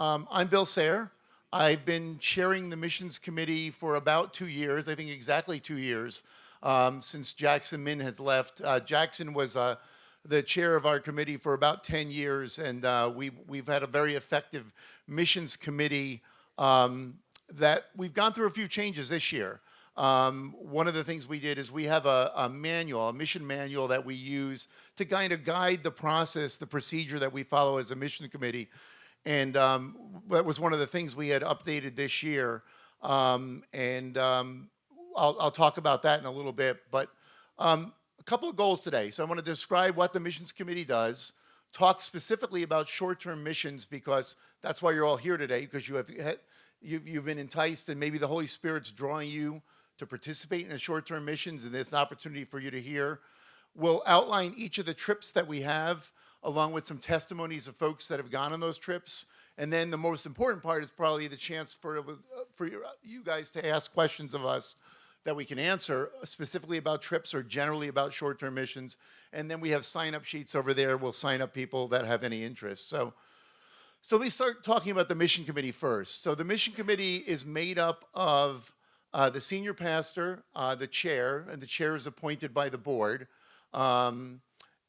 I'm Bill Sayre. I've been chairing the missions committee for about 2 years, I think exactly 2 years, since Jackson Min has left. Jackson was the chair of our committee for about 10 years, and we've had a very effective missions committee that we've gone through a few changes this year. One of the things we did is we have a manual, a mission manual that we use to kind of guide the process, the procedure that we follow as a mission committee. And that was one of the things we had updated this year. I'll talk about that in a little bit. But a couple of goals today. So I want to describe what the missions committee does, talk specifically about short-term missions, because that's why you're all here today, because you've been enticed and maybe the Holy Spirit's drawing you to participate in the short-term missions, and there's an opportunity for you to hear. We'll outline each of the trips that we have, along with some testimonies of folks that have gone on those trips. And then the most important part is probably the chance for you guys to ask questions of us that we can answer, specifically about trips or generally about short-term missions. And then we have sign-up sheets over there. We'll sign up people that have any interest. So let me start talking about the mission committee first. So the mission committee is made up of the senior pastor, the chair, and the chair is appointed by the board,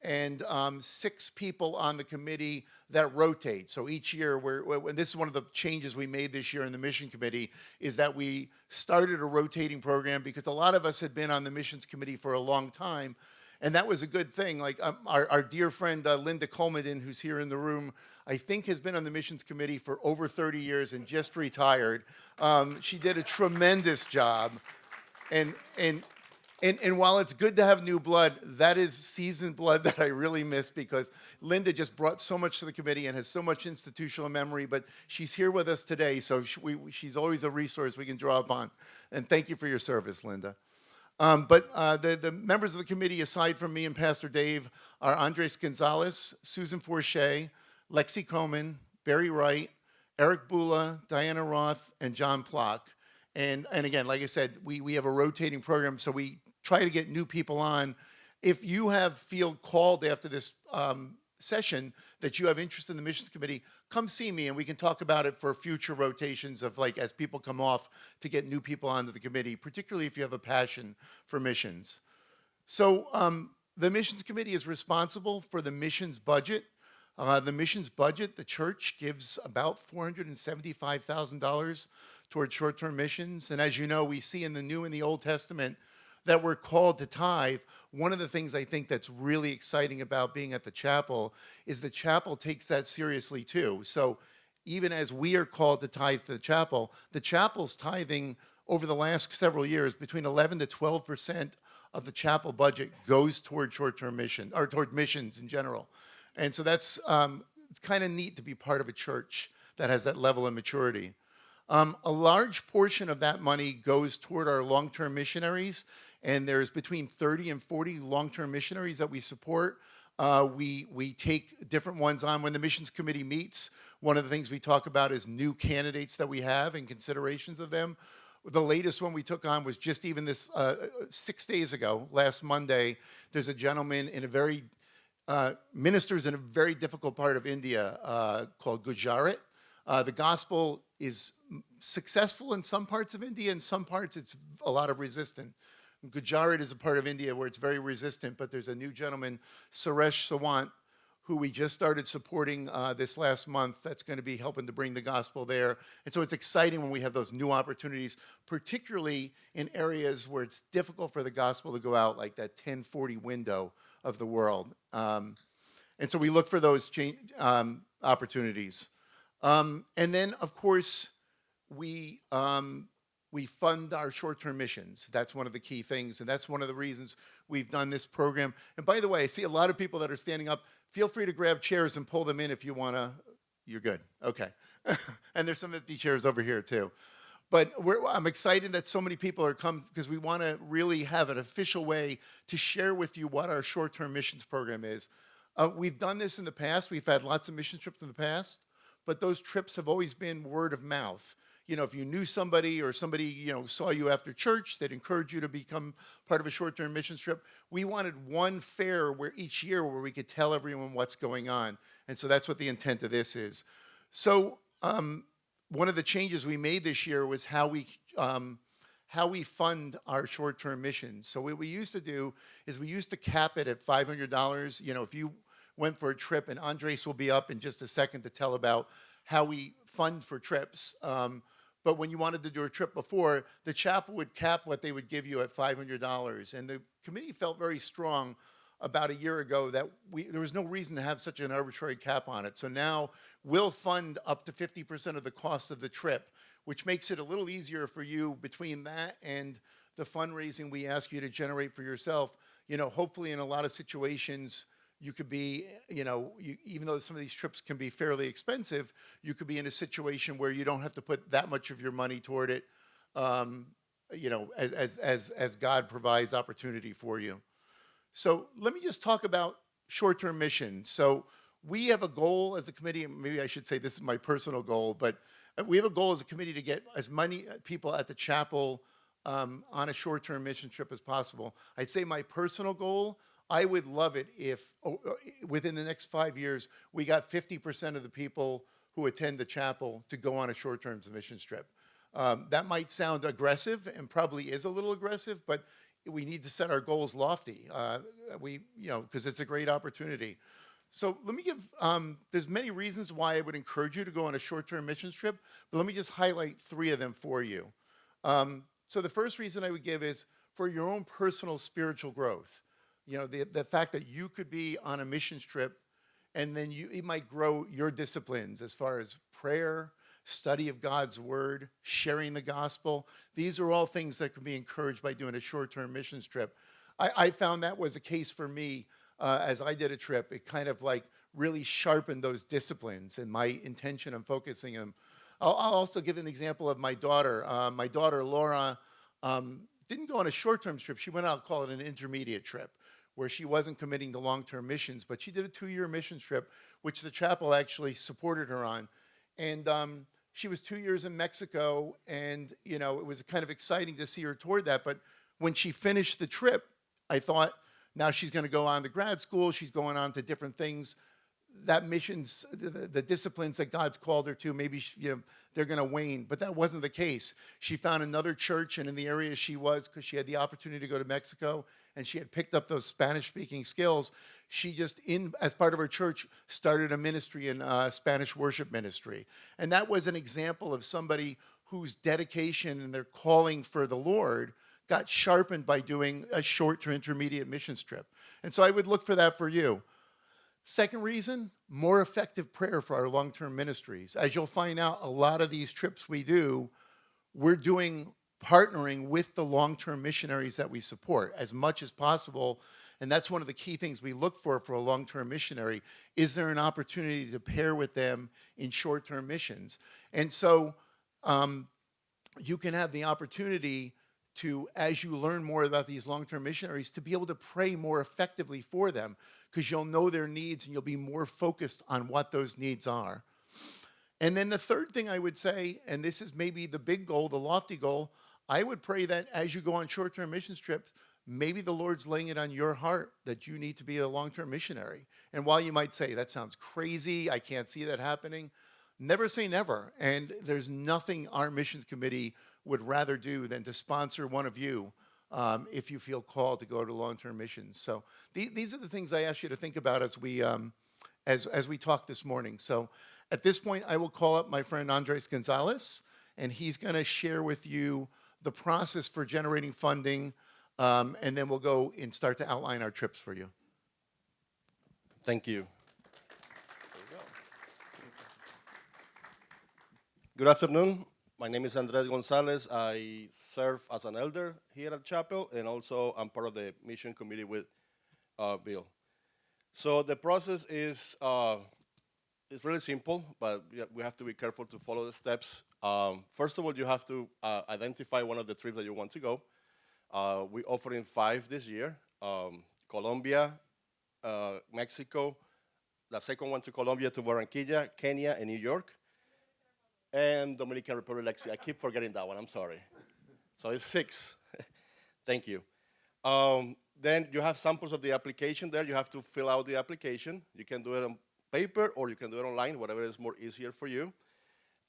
and 6 people on the committee that rotate. So each year, and this is one of the changes we made this year in the mission committee, is that we started a rotating program because a lot of us had been on the missions committee for a long time, and that was a good thing. Like our dear friend Linda Coleman, who's here in the room, I think has been on the missions committee for over 30 years and just retired. She did a tremendous job. And while it's good to have new blood, that is seasoned blood that I really miss, because Linda just brought so much to the committee and has so much institutional memory, but she's here with us today, so she's always a resource we can draw upon. And thank you for your service, Linda. The members of the committee, aside from me and Pastor Dave, are Andres Gonzalez, Susan Forche, Lexi Coleman, Barry Wright, Eric Bula, Diana Roth, and John Plock. And again, like I said, we have a rotating program, so we try to get new people on. If you feel called after this session that you have interest in the missions committee, come see me and we can talk about it for future rotations of, like, as people come off, to get new people onto the committee, particularly if you have a passion for missions. So the missions committee is responsible for the missions budget. The missions budget, the church gives about $475,000 towards short-term missions. And as you know, we see in the New and the Old Testament that we're called to tithe. One of the things I think that's really exciting about being at the chapel is the chapel takes that seriously too. So even as we are called to tithe to the chapel's tithing over the last several years, between 11 to 12% of the chapel budget goes toward short-term mission, or toward missions in general. And so that's it's kind of neat to be part of a church that has that level of maturity. A large portion of that money goes toward our long-term missionaries, and there's between 30 and 40 long-term missionaries that we support. We take different ones on. When the missions committee meets, one of the things we talk about is new candidates that we have and considerations of them. The latest one we took on was just even this 6 days ago, last Monday. There's a gentleman ministers in a very difficult part of India called Gujarat. The gospel is successful in some parts of India, in some parts it's a lot of resistance. Gujarat is a part of India where it's very resistant, but there's a new gentleman, Suresh Sawant, who we just started supporting this last month, that's going to be helping to bring the gospel there. And so it's exciting when we have those new opportunities, particularly in areas where it's difficult for the gospel to go out, like that 1040 window of the world. And so we look for those opportunities. And then, of course, we fund our short-term missions. That's one of the key things, and that's one of the reasons we've done this program. And by the way, I see a lot of people that are standing up. Feel free to grab chairs and pull them in if you want to. You're good. Okay. And there's some empty chairs over here, too. But I'm excited that so many people are come, because we want to really have an official way to share with you what our short-term missions program is. We've done this in the past. We've had lots of mission trips in the past, but those trips have always been word of mouth. You know, if you knew somebody or somebody, saw you after church, they'd encourage you to become part of a short-term missions trip. We wanted one fair each year where we could tell everyone what's going on. And so that's what the intent of this is. So one of the changes we made this year was how we fund our short-term missions. So what we used to do is we used to cap it at $500. You know, if you went for a trip, and Andres will be up in just a second to tell about how we fund for trips. But when you wanted to do a trip before, the chapel would cap what they would give you at $500. And the committee felt very strong about a year ago that there was no reason to have such an arbitrary cap on it. So now we'll fund up to 50% of the cost of the trip, which makes it a little easier for you between that and the fundraising we ask you to generate for yourself. You know, hopefully in a lot of situations, you could be, you know, even though some of these trips can be fairly expensive, you could be in a situation where you don't have to put that much of your money toward it, you know, as God provides opportunity for you. So let me just talk about short-term missions. So we have a goal as a committee, and maybe I should say this is my personal goal, but we have a goal as a committee to get as many people at the chapel on a short-term mission trip as possible. I'd say my personal goal, I would love it if within the next 5 years, we got 50% of the people who attend the chapel to go on a short-term missions trip. That might sound aggressive and probably is a little aggressive, but we need to set our goals lofty. You know, because it's a great opportunity. So let me give, there's many reasons why I would encourage you to go on a short-term missions trip, but let me just highlight 3 of them for you. So the first reason I would give is for your own personal spiritual growth. You know, the fact that you could be on a missions trip and then it might grow your disciplines as far as prayer, study of God's word, sharing the gospel. These are all things that can be encouraged by doing a short-term missions trip. I found that was a case for me as I did a trip. It kind of like really sharpened those disciplines and my intention on focusing them. I'll also give an example of my daughter. My daughter, Laura, didn't go on a short-term trip. She went out, call it an intermediate trip, where she wasn't committing to long-term missions, but she did a 2-year missions trip, which the chapel actually supported her on. And she was 2 years in Mexico, and you know, it was kind of exciting to see her toward that. But when she finished the trip, I thought, now she's going to go on to grad school. She's going on to different things. That missions, the disciplines that God's called her to, maybe you know, they're going to wane. But that wasn't the case. She found another church, and in the area she was, because she had the opportunity to go to Mexico, and she had picked up those Spanish-speaking skills, she just, as part of her church, started a ministry in Spanish worship ministry. And that was an example of somebody whose dedication and their calling for the Lord got sharpened by doing a short to intermediate missions trip. And so I would look for that for you. Second reason, more effective prayer for our long-term ministries. As you'll find out, a lot of these trips we do, we're partnering with the long-term missionaries that we support as much as possible. And that's one of the key things we look for a long-term missionary. Is there an opportunity to pair with them in short-term missions? And so you can have the opportunity to, as you learn more about these long-term missionaries, to be able to pray more effectively for them, because you'll know their needs and you'll be more focused on what those needs are. And then the third thing I would say, and this is maybe the big goal, the lofty goal, I would pray that as you go on short-term missions trips, maybe the Lord's laying it on your heart that you need to be a long-term missionary. And while you might say, that sounds crazy, I can't see that happening, never say never. And there's nothing our missions committee would rather do than to sponsor one of you if you feel called to go to long-term missions. So these are the things I ask you to think about as we talk this morning. So at this point, I will call up my friend Andres Gonzalez, and he's going to share with you the process for generating funding, and then we'll go and start to outline our trips for you. Thank you. Good afternoon. My name is Andres Gonzalez. I serve as an elder here at Chapel, and also I'm part of the mission committee with Bill. So the process is it's really simple, but we have to be careful to follow the steps. First of all, you have to identify one of the trips that you want to go. We're offering 5 this year: Colombia, Mexico, the second one to Colombia, to Barranquilla, Kenya, and New York. And Dominican Republic. I keep forgetting that one, I'm sorry. So it's 6. Thank you. Then you have samples of the application there. You have to fill out the application. You can do it on paper or you can do it online, whatever is more easier for you.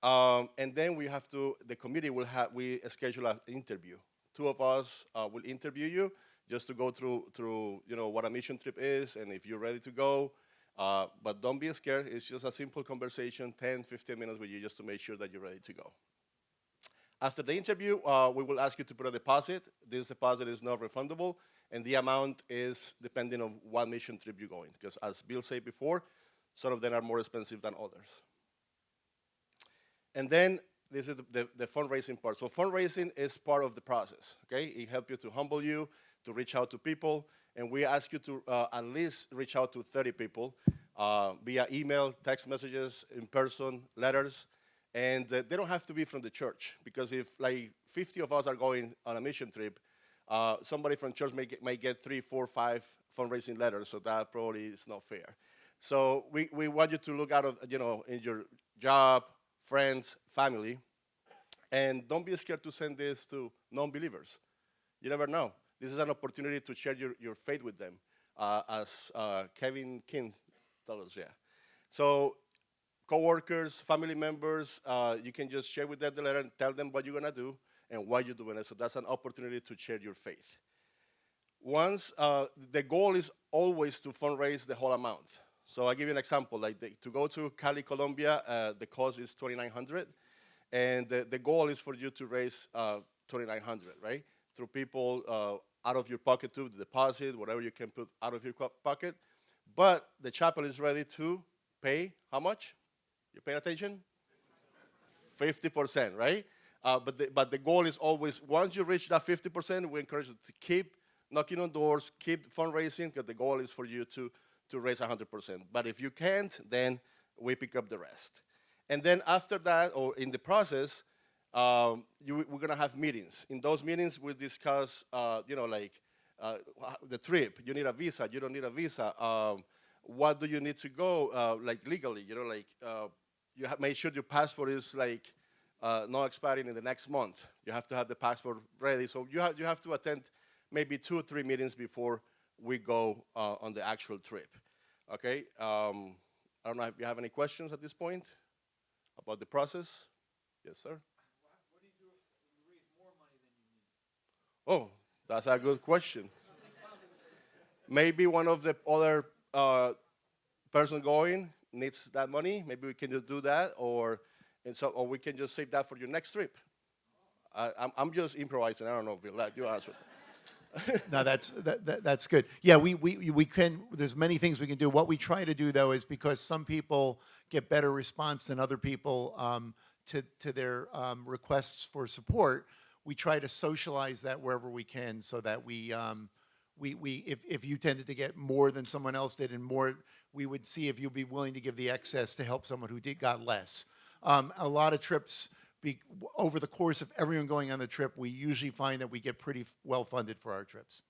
And then the committee we schedule an interview. Two of us will interview you just to go through what a mission trip is and if you're ready to go. But don't be scared. It's just a simple conversation, 10, 15 minutes with you just to make sure that you're ready to go. After the interview, we will ask you to put a deposit. This deposit is not refundable, and the amount is depending on what mission trip you're going, because as Bill said before, some of them are more expensive than others. And then this is the fundraising part. So fundraising is part of the process, okay? It helps you to humble you, to reach out to people, and we ask you to at least reach out to 30 people via email, text messages, in person, letters. And they don't have to be from the church, because if like 50 of us are going on a mission trip, somebody from church may get 3, 4, 5 fundraising letters, so that probably is not fair. So we want you to look out of, in your job, friends, family, and don't be scared to send this to non-believers. You never know. This is an opportunity to share your faith with them, as Kevin King told us, yeah. So coworkers, family members, you can just share with them the letter and tell them what you're going to do and why you're doing it. So that's an opportunity to share your faith. Once, the goal is always to fundraise the whole amount. So I'll give you an example. Like to go to Cali, Colombia, the cost is $2,900. And the goal is for you to raise $2,900, right? Through people out of your pocket to deposit, whatever you can put out of your pocket. But the chapel is ready to pay how much? You paying attention? 50%, right? But the goal is always, once you reach that 50%, we encourage you to keep knocking on doors, keep fundraising, because the goal is for you to raise 100%. But if you can't, then we pick up the rest. And then after that, or in the process, we're going to have meetings. In those meetings, we'll discuss, the trip. You need a visa. You don't need a visa. What do you need to go, legally? You make sure your passport is not expiring in the next month. You have to have the passport ready. So you have to attend maybe 2 or 3 meetings before we go on the actual trip. Okay. I don't know if you have any questions at this point about the process. Yes, sir. What do you do if you raise more money than you need? Oh, that's a good question. Maybe one of the other person going needs that money. Maybe we can just do that, or we can just save that for your next trip. I'm just improvising. I don't know, Bill. You answer. No, that's good. Yeah, we can. There's many things we can do. What we try to do, though, is because some people get better response than other people to their requests for support, we try to socialize that wherever we can, so that if you tended to get more than someone else did and more, we would see if you'd be willing to give the excess to help someone who got less. A lot of trips. Over the course of everyone going on the trip, we usually find that we get pretty well funded for our trips.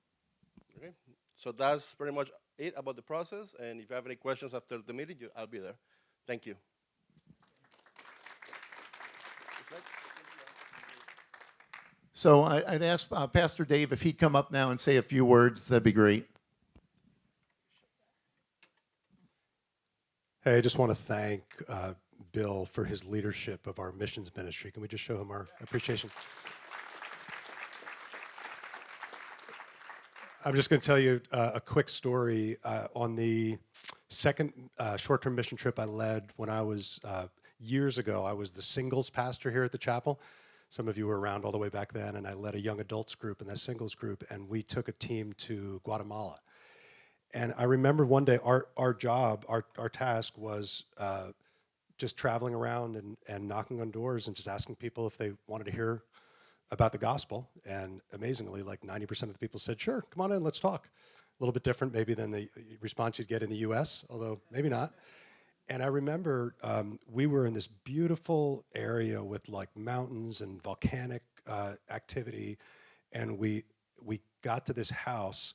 Okay, so that's pretty much it about the process. And if you have any questions after the meeting, I'll be there. Thank you. So I'd ask Pastor Dave if he'd come up now and say a few words. That'd be great. Hey, I just want to thank Bill for his leadership of our missions ministry. Can we just show him our appreciation? I'm just going to tell you a quick story. On the second short-term mission trip I led when I was, years ago, I was the singles pastor here at the chapel. Some of you were around all the way back then, and I led a young adults group in that singles group, and we took a team to Guatemala. And I remember one day our job, our task was just traveling around and knocking on doors and just asking people if they wanted to hear about the gospel. And amazingly, like 90% of the people said, sure, come on in, let's talk. A little bit different maybe than the response you'd get in the US, although maybe not. And I remember we were in this beautiful area with like mountains and volcanic activity. And we got to this house,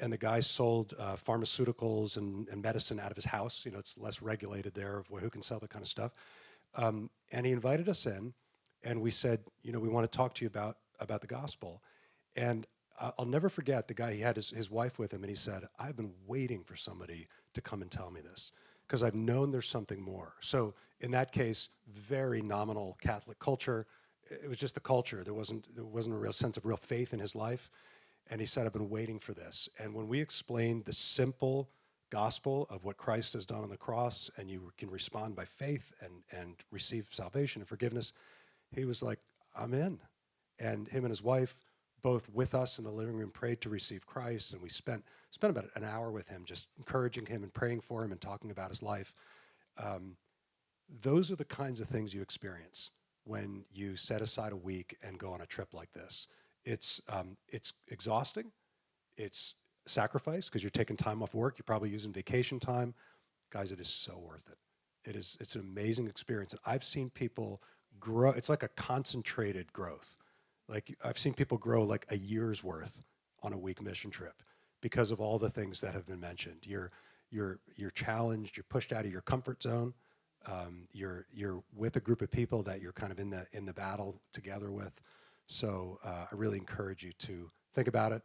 and the guy sold pharmaceuticals and medicine out of his house. You know, it's less regulated there of who can sell that kind of stuff. And he invited us in, and we said, you know, we want to talk to you about the gospel. And I'll never forget the guy, he had his wife with him, and he said, I've been waiting for somebody to come and tell me this. because I've known there's something more. So in that case, very nominal Catholic culture. It was just the culture. There wasn't a real sense of real faith in his life. And he said, I've been waiting for this. And when we explained the simple gospel of what Christ has done on the cross, and you can respond by faith and receive salvation and forgiveness, he was like, I'm in. And him and his wife, both with us in the living room, prayed to receive Christ. And we spent about an hour with him, just encouraging him and praying for him and talking about his life. Those are the kinds of things you experience when you set aside a week and go on a trip like this. It's exhausting. It's sacrifice because you're taking time off work. You're probably using vacation time. Guys, it is so worth it. It's an amazing experience. And I've seen people grow. It's like a concentrated growth. Like I've seen people grow like a year's worth on a week mission trip because of all the things that have been mentioned. You're challenged. You're pushed out of your comfort zone. You're with a group of people that you're kind of in the battle together with. So I really encourage you to think about it.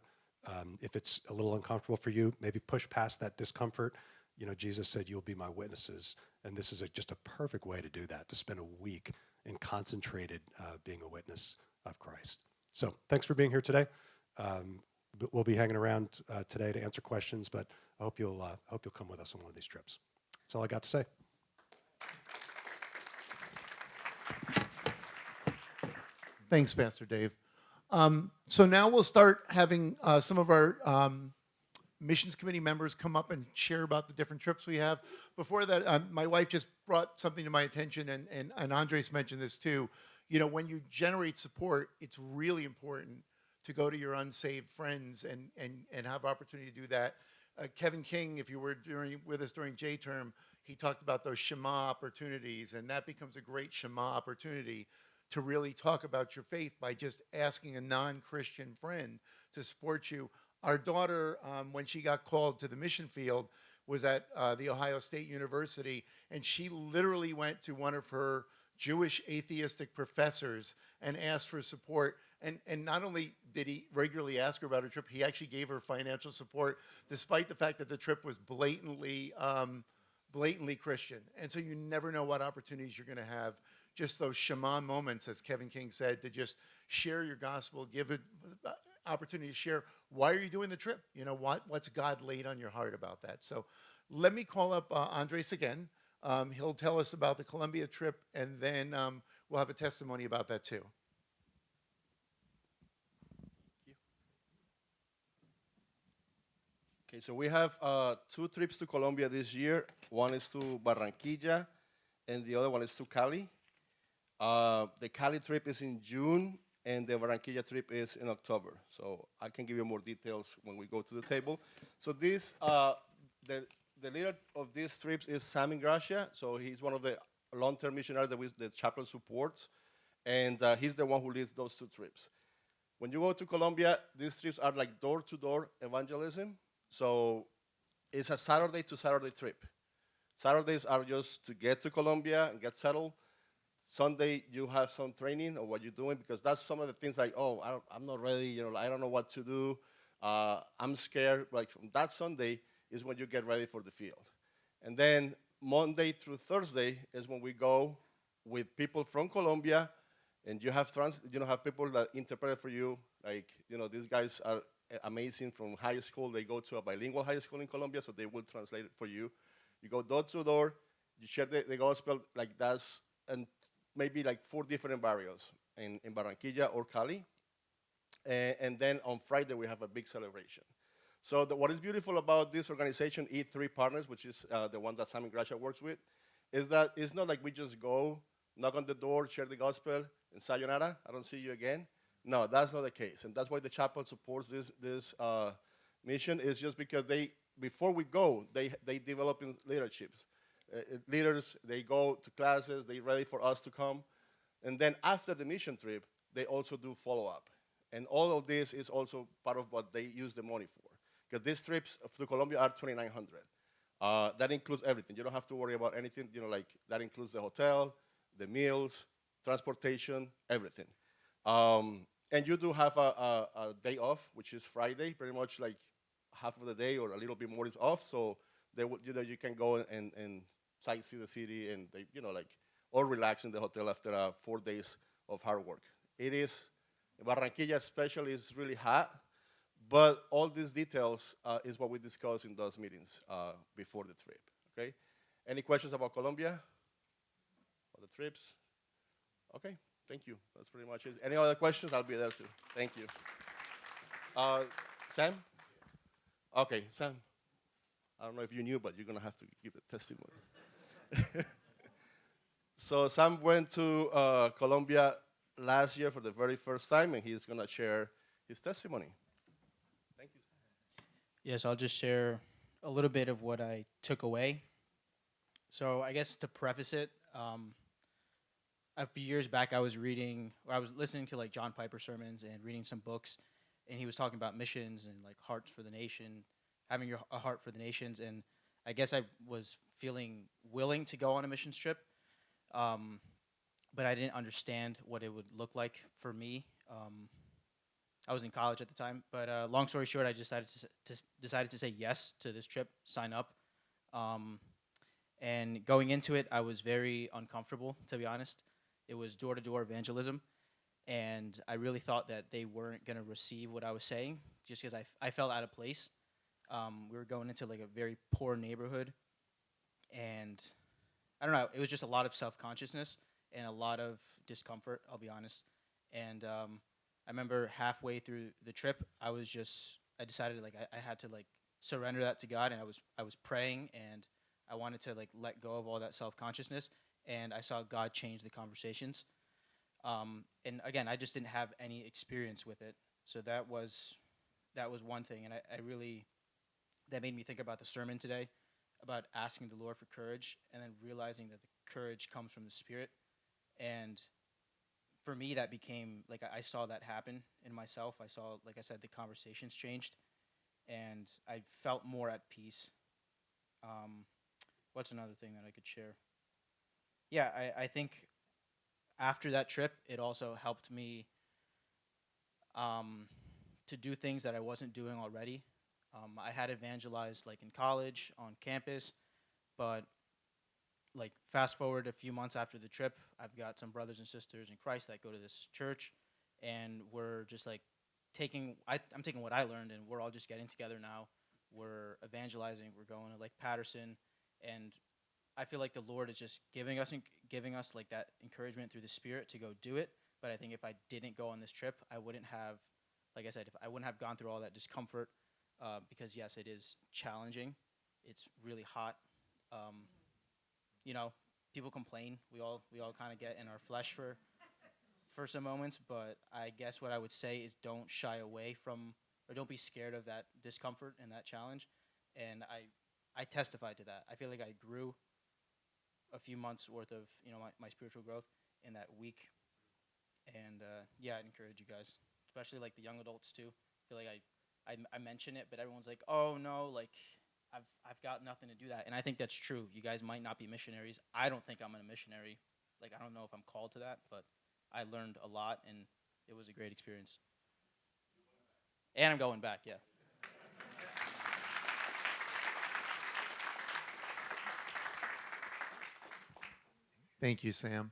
If it's a little uncomfortable for you, maybe push past that discomfort. You know, Jesus said, you'll be my witnesses. And this is just a perfect way to do that, to spend a week in concentrated being a witness of Christ. So thanks for being here today. We'll be hanging around today to answer questions, but I hope you'll come with us on one of these trips. That's all I got to say. Thanks, Pastor Dave. So now we'll start having some of our missions committee members come up and share about the different trips we have. Before that, my wife just brought something to my attention, and Andres mentioned this too. You know, when you generate support, it's really important to go to your unsaved friends and have opportunity to do that. Kevin King, if you were with us during J-Term, he talked about those Shema opportunities, and that becomes a great Shema opportunity to really talk about your faith by just asking a non-Christian friend to support you. Our daughter, when she got called to the mission field, was at the Ohio State University, and she literally went to one of her Jewish atheistic professors and asked for support. And not only did he regularly ask her about her trip, he actually gave her financial support, despite the fact that the trip was blatantly Christian. And so you never know what opportunities you're going to have. Just those Shema moments, as Kevin King said, to just share your gospel, give it opportunity to share. Why are you doing the trip? You know, what's God laid on your heart about that? So let me call up Andres again. He'll tell us about the Colombia trip, and then we'll have a testimony about that too. Okay, so we have 2 trips to Colombia this year. One is to Barranquilla, and the other one is to Cali. The Cali trip is in June, and the Barranquilla trip is in October. So I can give you more details when we go to the table. So this, the leader of these trips is Sam Ingracia. So he's one of the long-term missionaries that the chapel supports, and he's the one who leads those 2 trips. When you go to Colombia, these trips are like door-to-door evangelism. So it's a Saturday to Saturday trip. Saturdays are just to get to Colombia and get settled. Sunday, you have some training on what you're doing, because that's some of the things like, oh, I'm not ready, you know, I don't know what to do. I'm scared. Like that Sunday is when you get ready for the field. And then Monday through Thursday is when we go with people from Colombia, and you have have people that interpret for you. Like, you know, these guys are amazing from high school. They go to a bilingual high school in Colombia, so they will translate it for you. You go door to door, you share the gospel like that's, and maybe like 4 different barrios in Barranquilla or Cali. And then on Friday, we have a big celebration. So what is beautiful about this organization, E3 Partners, which is the one that Simon Gracia works with, is that it's not like we just go, knock on the door, share the gospel, and sayonara, I don't see you again. No, that's not the case. And that's why the chapel supports this mission, is just because before we go, they develop in leaderships. Leaders, they go to classes, they're ready for us to come. And then after the mission trip, they also do follow-up. And all of this is also part of what they use the money for. Because these trips to Colombia are $2,900. That includes everything. You don't have to worry about anything, you know, like that includes the hotel, the meals, transportation, everything. And you do have a day off, which is Friday, pretty much like half of the day or a little bit more is off. So you can go and sightsee the city, and they, like all relax in the hotel after 4 days of hard work. It is, Barranquilla especially is really hot, but all these details is what we discuss in those meetings before the trip, okay? Any questions about Colombia? Or the trips? Okay, thank you. That's pretty much it. Any other questions? I'll be there too. Thank you. Sam? Okay, Sam. I don't know if you knew, but you're going to have to give a testimony. So Sam went to Colombia last year for the very first time, and he's going to share his testimony. Thank you. Yes, I'll just share a little bit of what I took away. So I guess to preface it, a few years back I was listening to like John Piper sermons and reading some books, and he was talking about missions and like hearts for the nation, having a heart for the nations, and I guess I was feeling willing to go on a missions trip, but I didn't understand what it would look like for me. I was in college at the time, but long story short, I decided to say yes to this trip, sign up. And going into it, I was very uncomfortable, to be honest. It was door-to-door evangelism, and I really thought that they weren't going to receive what I was saying, just because I felt out of place. We were going into like a very poor neighborhood, and I don't know, it was just a lot of self-consciousness and a lot of discomfort, I'll be honest. And I remember halfway through the trip, I decided like I had to like surrender that to God, and I was praying, and I wanted to like let go of all that self-consciousness, and I saw God change the conversations. And again, I just didn't have any experience with it, so that was one thing, and that made me think about the sermon today, about asking the Lord for courage, and then realizing that the courage comes from the Spirit. And for me, that became like I saw that happen in myself. I saw, like I said, the conversations changed, and I felt more at peace. What's another thing that I could share? Yeah, I think after that trip, it also helped me to do things that I wasn't doing already. I had evangelized like in college, on campus, but like fast forward a few months after the trip, I've got some brothers and sisters in Christ that go to this church, and we're just like I'm taking what I learned, and we're all just getting together now. We're evangelizing. We're going to like Patterson, and I feel like the Lord is just giving us like that encouragement through the Spirit to go do it. But I think if I didn't go on this trip, I wouldn't have, like I said, if I wouldn't have gone through all that discomfort, because yes, it is challenging. It's really hot. People complain. We all kind of get in our flesh for some moments. But I guess what I would say is don't shy away from, or don't be scared of that discomfort and that challenge. And I testified to that. I feel like I grew a few months worth of my spiritual growth in that week. And I'd encourage you guys, especially like the young adults too. I feel like I mention it, but everyone's like, oh no, like I've got nothing to do that. And I think that's true. You guys might not be missionaries. I don't think I'm a missionary. Like I don't know if I'm called to that, but I learned a lot, and it was a great experience. And I'm going back, yeah. Thank you, Sam.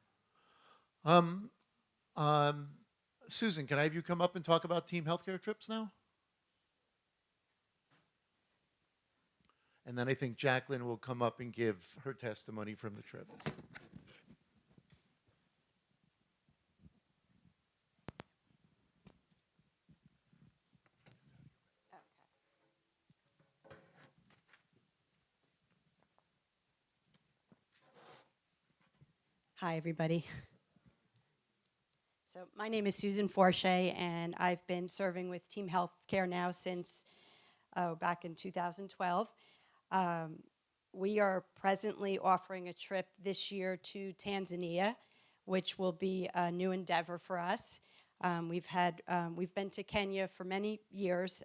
Susan, can I have you come up and talk about team healthcare trips now? And then I think Jacqueline will come up and give her testimony from the trip. Hi, everybody. So my name is Susan Forche, and I've been serving with Team Healthcare now since back in 2012. We are presently offering a trip this year to Tanzania, which will be a new endeavor for us. We've been to Kenya for many years,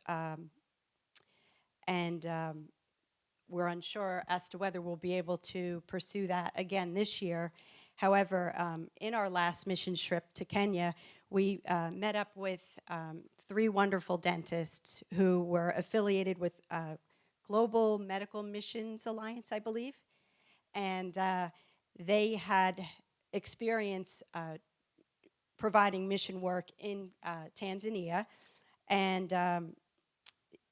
and we're unsure as to whether we'll be able to pursue that again this year. However, in our last mission trip to Kenya, we met up with 3 wonderful dentists who were affiliated with Global Medical Missions Alliance, I believe. and they had experience providing mission work in Tanzania, and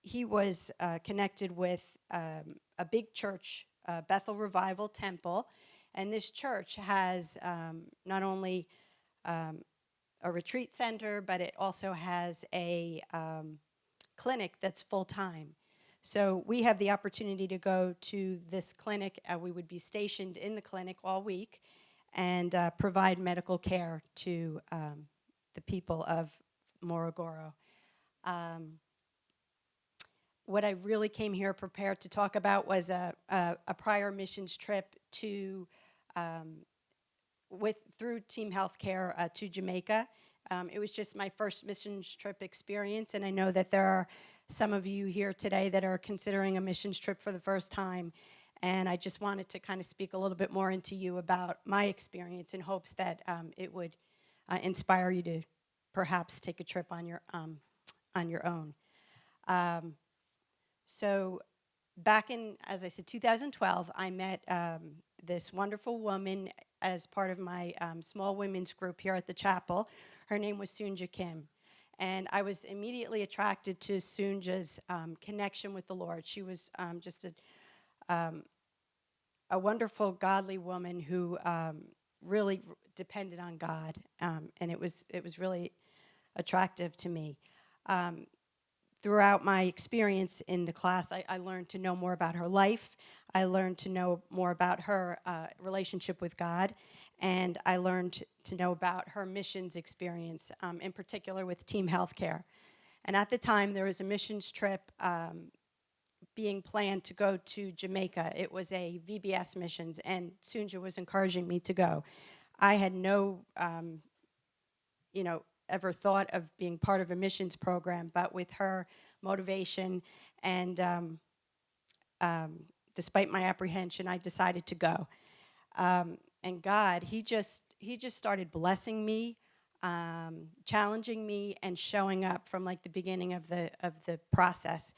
he was connected with a big church, Bethel Revival Temple, and this church has not only a retreat center, but it also has a clinic that's full-time. So we have the opportunity to go to this clinic. We would be stationed in the clinic all week and provide medical care to the people of Morogoro. What I really came here prepared to talk about was a prior missions trip to through Team Healthcare to Jamaica. It was just my first missions trip experience, and I know that there are some of you here today that are considering a missions trip for the first time, and I just wanted to kind of speak a little bit more into you about my experience in hopes that it would inspire you to perhaps take a trip on your own. So back in, as I said, 2012, I met this wonderful woman as part of my small women's group here at the chapel. Her name was Sunja Kim. And I was immediately attracted to Sunja's connection with the Lord. She was just a wonderful, godly woman who really depended on God, and it was really attractive to me. Throughout my experience in the class, I learned to know more about her life. I learned to know more about her relationship with God, and I learned to know about her missions experience, in particular with Team Healthcare. And at the time, there was a missions trip being planned to go to Jamaica. It was a VBS missions, and Sunja was encouraging me to go. I had no, ever thought of being part of a missions program, but with her motivation and despite my apprehension, I decided to go. And God, he just started blessing me, challenging me, and showing up from like the beginning of the process.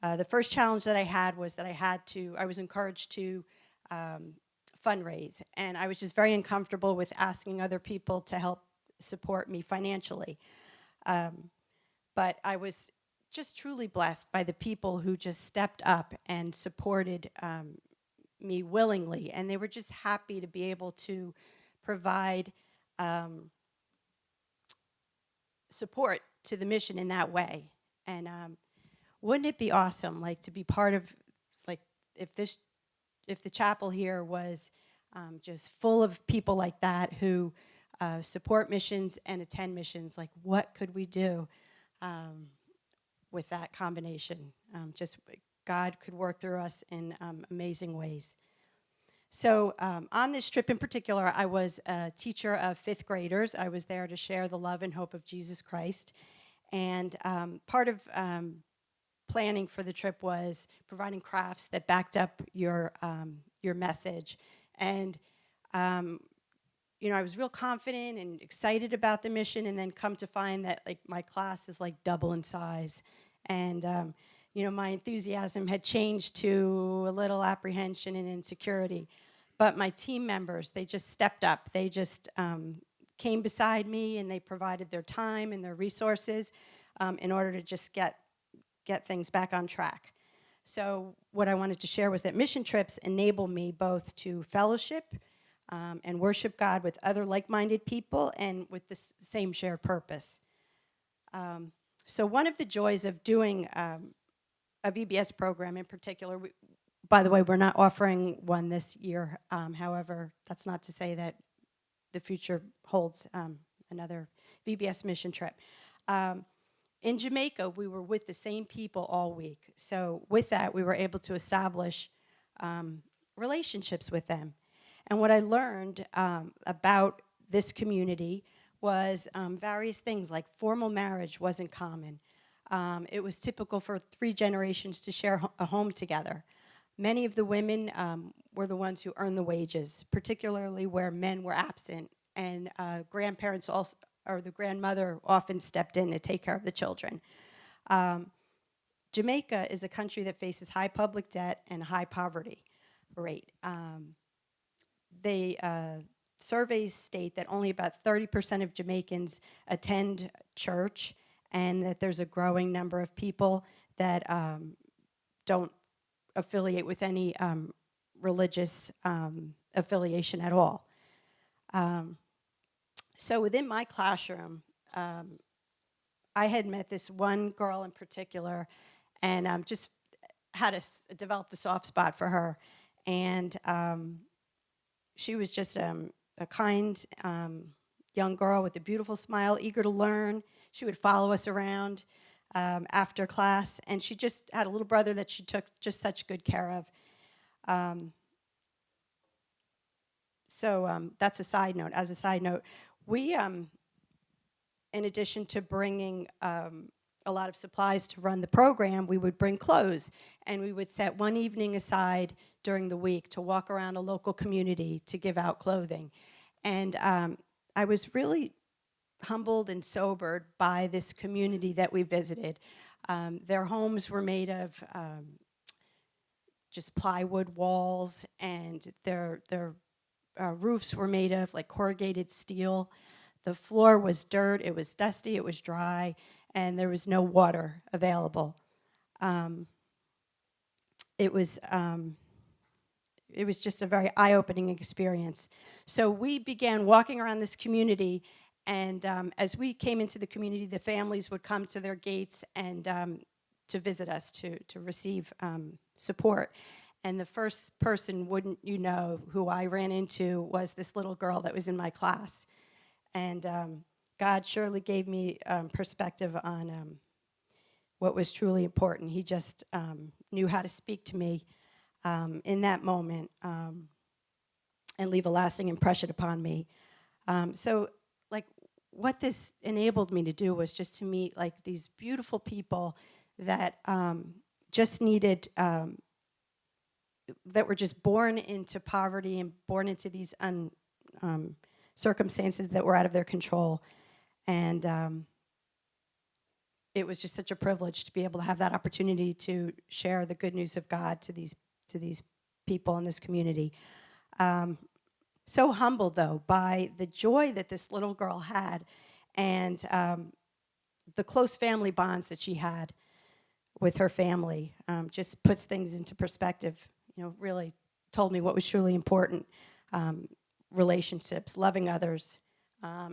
The first challenge that I had was that I was encouraged to fundraise, and I was just very uncomfortable with asking other people to help support me financially. But I was just truly blessed by the people who just stepped up and supported me willingly, and they were just happy to be able to provide support to the mission in that way. And wouldn't it be awesome, like, to be part of, like, if the chapel here was just full of people like that who support missions and attend missions, like, what could we do with that combination? Just God could work through us in amazing ways. So on this trip in particular, I was a teacher of fifth graders. I was there to share the love and hope of Jesus Christ. And part of planning for the trip was providing crafts that backed up your message. And I was real confident and excited about the mission, and then come to find that, like, my class is like double in size. And my enthusiasm had changed to a little apprehension and insecurity. But my team members, they just stepped up. They just came beside me, and they provided their time and their resources in order to just get things back on track. So what I wanted to share was that mission trips enable me both to fellowship and worship God with other like-minded people and with the same shared purpose. So one of the joys of doing a VBS program in particular, by the way, we're not offering one this year. However, that's not to say that the future holds another VBS mission trip. In Jamaica, we were with the same people all week. So with that, we were able to establish relationships with them. And what I learned about this community was various things, like formal marriage wasn't common. It was typical for 3 generations to share a home together. Many of the women were the ones who earned the wages, particularly where men were absent, and grandparents also, or the grandmother often stepped in to take care of the children. Jamaica is a country that faces high public debt and high poverty rate. surveys state that only about 30% of Jamaicans attend church, and that there's a growing number of people that don't affiliate with any religious affiliation at all. So within my classroom, I had met this one girl in particular, and just had developed a soft spot for her. And she was just a kind young girl with a beautiful smile, eager to learn. She would follow us around after class, and she just had a little brother that she took just such good care of. So that's a side note. As a side note, we, in addition to bringing a lot of supplies to run the program, we would bring clothes, and we would set one evening aside during the week to walk around a local community to give out clothing. And I was really humbled and sobered by this community that we visited. Their homes were made of just plywood walls, and their roofs were made of like corrugated steel. The floor was dirt, it was dusty, it was dry, and there was no water available. It was just a very eye-opening experience. So we began walking around this community, and as we came into the community, the families would come to their gates and to visit us, to receive support. And the first person, wouldn't you know, who I ran into was this little girl that was in my class. And God surely gave me perspective on what was truly important. He just knew how to speak to me in that moment and leave a lasting impression upon me. So, like, what this enabled me to do was just to meet, like, these beautiful people that just needed, that were just born into poverty and born into these circumstances that were out of their control. And it was just such a privilege to be able to have that opportunity to share the good news of God to these people in this community. So humbled, though, by the joy that this little girl had, and the close family bonds that she had with her family. Just puts things into perspective. You know, really told me what was truly important. Relationships, loving others.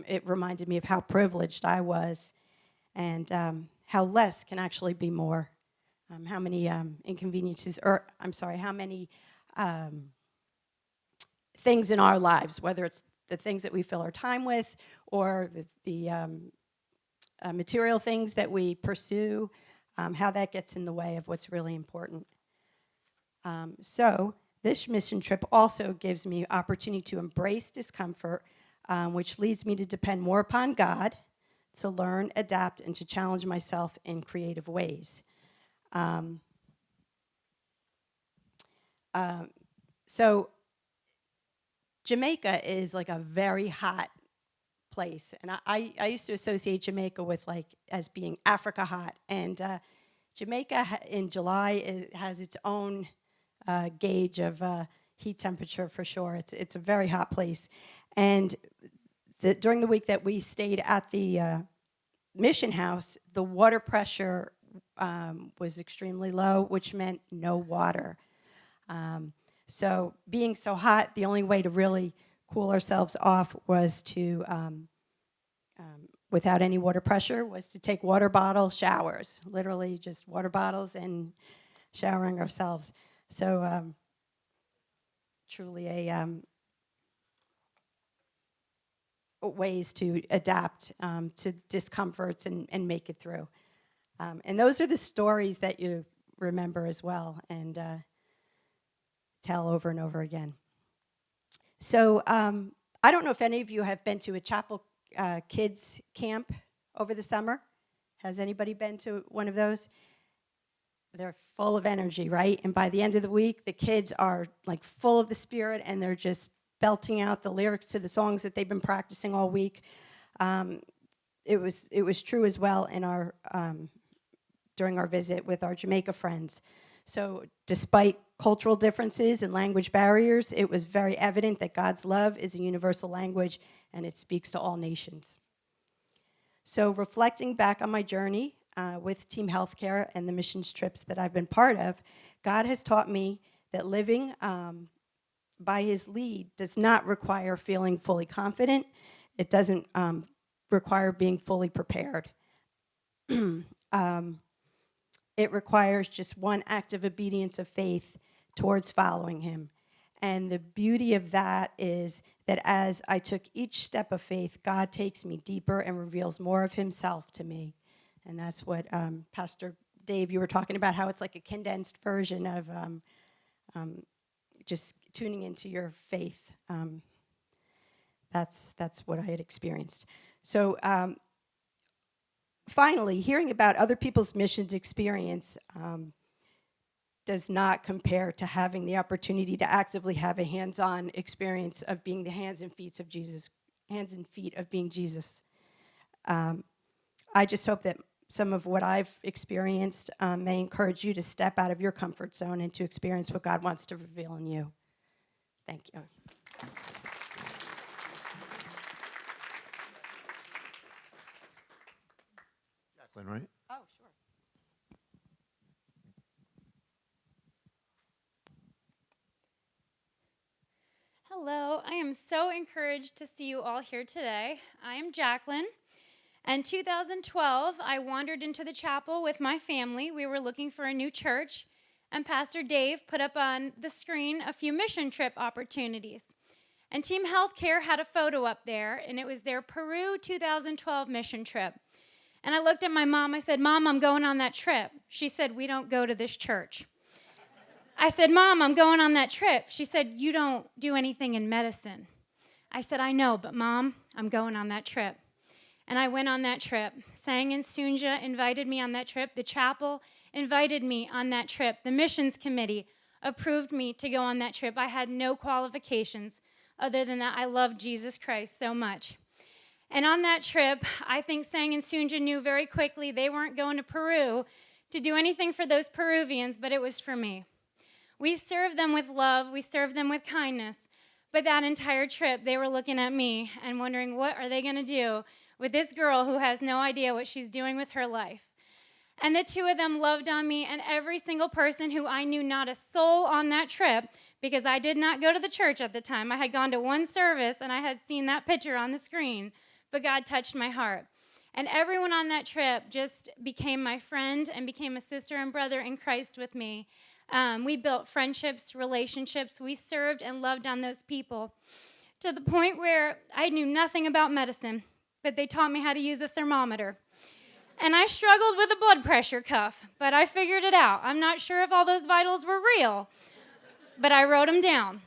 It reminded me of how privileged I was, and how less can actually be more. How many inconveniences, or I'm sorry, how many things in our lives, whether it's the things that we fill our time with, or the material things that we pursue, how that gets in the way of what's really important. So this mission trip also gives me opportunity to embrace discomfort, which leads me to depend more upon God, to learn, adapt, and to challenge myself in creative ways. So Jamaica is like a very hot place, and I used to associate Jamaica with, like, as being Africa hot, and Jamaica in July has its own gauge of heat temperature for sure. It's a very hot place, and during the week that we stayed at the mission house, the water pressure was extremely low, which meant no water. So being so hot, the only way to really cool ourselves off was to, without any water pressure, was to take water bottle showers, literally just water bottles and showering ourselves. So truly ways to adapt to discomforts and make it through. And those are the stories that you remember as well and tell over and over again. So I don't know if any of you have been to a chapel kids camp over the summer. Has anybody been to one of those? They're full of energy, right? And by the end of the week, the kids are like full of the Spirit, and they're just belting out the lyrics to the songs that they've been practicing all week. It was true as well in our during our visit with our Jamaica friends. So despite cultural differences and language barriers, it was very evident that God's love is a universal language and it speaks to all nations. So reflecting back on my journey with Team Healthcare and the missions trips that I've been part of, God has taught me that living by his lead does not require feeling fully confident. It doesn't require being fully prepared. It requires just one act of obedience of faith towards following him. And the beauty of that is that as I took each step of faith, God takes me deeper and reveals more of himself to me. And that's what Pastor Dave, you were talking about, how it's like a condensed version of just tuning into your faith. That's what I had experienced. So finally, hearing about other people's missions experience does not compare to having the opportunity to actively have a hands-on experience of being the hands and feet of being Jesus. I just hope that some of what I've experienced may encourage you to step out of your comfort zone and to experience what God wants to reveal in you. Thank you. Jacqueline, right? Oh, sure. Hello, I am so encouraged to see you all here today. I am Jacqueline. In 2012, I wandered into the chapel with my family. We were looking for a new church, and Pastor Dave put up on the screen a few mission trip opportunities. And Team Healthcare had a photo up there, and it was their Peru 2012 mission trip. And I looked at my mom. I said, "Mom, I'm going on that trip." She said, "We don't go to this church." I said, "Mom, I'm going on that trip." She said, "You don't do anything in medicine." I said, "I know, but Mom, I'm going on that trip." And I went on that trip. Sang and Sunja invited me on that trip. The chapel invited me on that trip. The missions committee approved me to go on that trip. I had no qualifications other than that I loved Jesus Christ so much. And on that trip, I think Sang and Sunja knew very quickly they weren't going to Peru to do anything for those Peruvians, but it was for me. We served them with love. We served them with kindness. But that entire trip, they were looking at me and wondering, what are they going to do with this girl who has no idea what she's doing with her life? And the two of them loved on me, and every single person who I knew not a soul on that trip, because I did not go to the church at the time. I had gone to one service, and I had seen that picture on the screen, but God touched my heart. And everyone on that trip just became my friend and became a sister and brother in Christ with me. We built friendships, relationships. We served and loved on those people to the point where I knew nothing about medicine, but they taught me how to use a thermometer. And I struggled with a blood pressure cuff, but I figured it out. I'm not sure if all those vitals were real, but I wrote them down.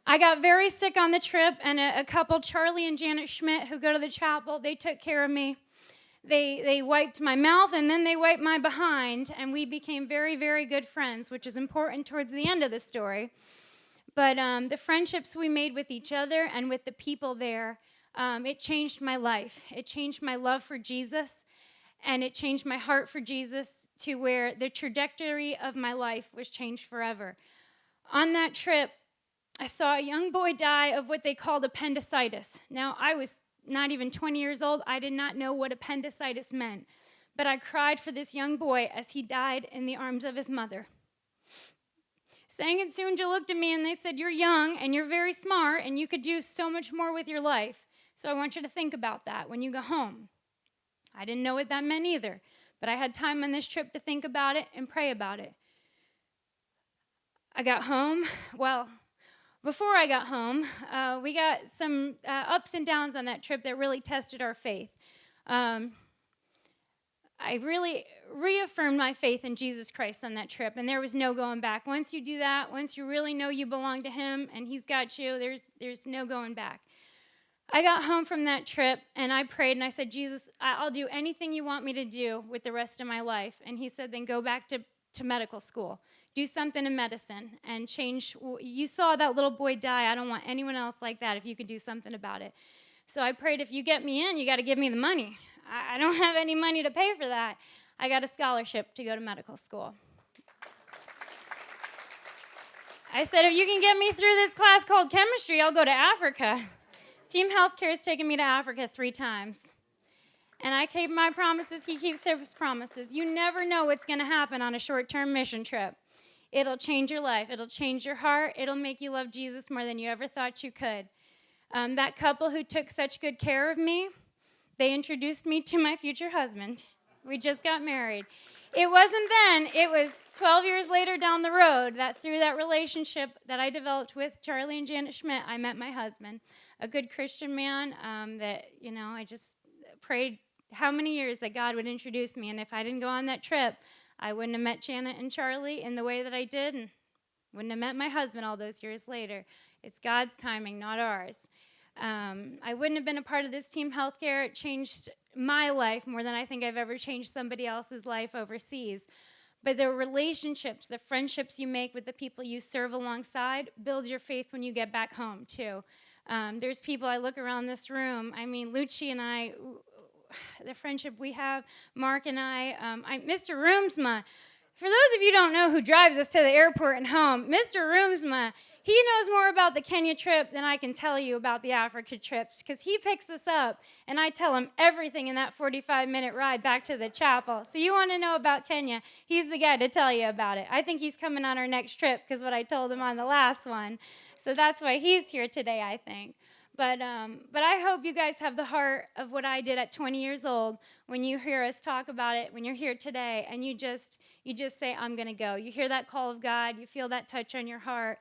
I got very sick on the trip, and a couple, Charlie and Janet Schmidt, who go to the chapel, they took care of me. They wiped my mouth, and then they wiped my behind, and we became very, very good friends, which is important towards the end of the story. But the friendships we made with each other and with the people there, it changed my life. It changed my love for Jesus, and it changed my heart for Jesus to where the trajectory of my life was changed forever. On that trip, I saw a young boy die of what they called appendicitis. Now, I was not even 20 years old. I did not know what appendicitis meant, but I cried for this young boy as he died in the arms of his mother. Sang and Sunja looked at me and they said, "You're young and you're very smart and you could do so much more with your life. So I want you to think about that when you go home." I didn't know what that meant either, but I had time on this trip to think about it and pray about it. I got home. Well, before I got home, we got some ups and downs on that trip that really tested our faith. I really reaffirmed my faith in Jesus Christ on that trip, and there was no going back. Once you do that, once you really know you belong to him and he's got you, there's no going back. I got home from that trip, and I prayed, and I said, "Jesus, I'll do anything you want me to do with the rest of my life." And he said, "Then go back to medical school. Do something in medicine and change. You saw that little boy die. I don't want anyone else like that if you could do something about it." So I prayed, if you get me in, you got to give me the money. I don't have any money to pay for that. I got a scholarship to go to medical school. I said, if you can get me through this class called chemistry, I'll go to Africa. Team Healthcare has taken me to Africa 3 times. And I keep my promises, he keeps his promises. You never know what's going to happen on a short-term mission trip. It'll change your life. It'll change your heart. It'll make you love Jesus more than you ever thought you could. That couple who took such good care of me, they introduced me to my future husband. We just got married. It wasn't then. It was 12 years later down the road that through that relationship that I developed with Charlie and Janet Schmidt, I met my husband, a good Christian man that, I just prayed how many years that God would introduce me. And if I didn't go on that trip, I wouldn't have met Janet and Charlie in the way that I did and wouldn't have met my husband all those years later. It's God's timing, not ours. I wouldn't have been a part of this Team Healthcare. It changed my life more than I think I've ever changed somebody else's life overseas. But the relationships, the friendships you make with the people you serve alongside builds your faith when you get back home, too. There's people, I look around this room, Lucci and I, the friendship we have, Mark and I Mr. Roomsma. For those of you who don't know who drives us to the airport and home, Mr. Roomsma, he knows more about the Kenya trip than I can tell you about the Africa trips because he picks us up and I tell him everything in that 45-minute ride back to the chapel. So you want to know about Kenya, he's the guy to tell you about it. I think he's coming on our next trip because what I told him on the last one. So that's why he's here today, I think. But I hope you guys have the heart of what I did at 20 years old when you hear us talk about it, when you're here today, and you just say, I'm going to go. You hear that call of God. You feel that touch on your heart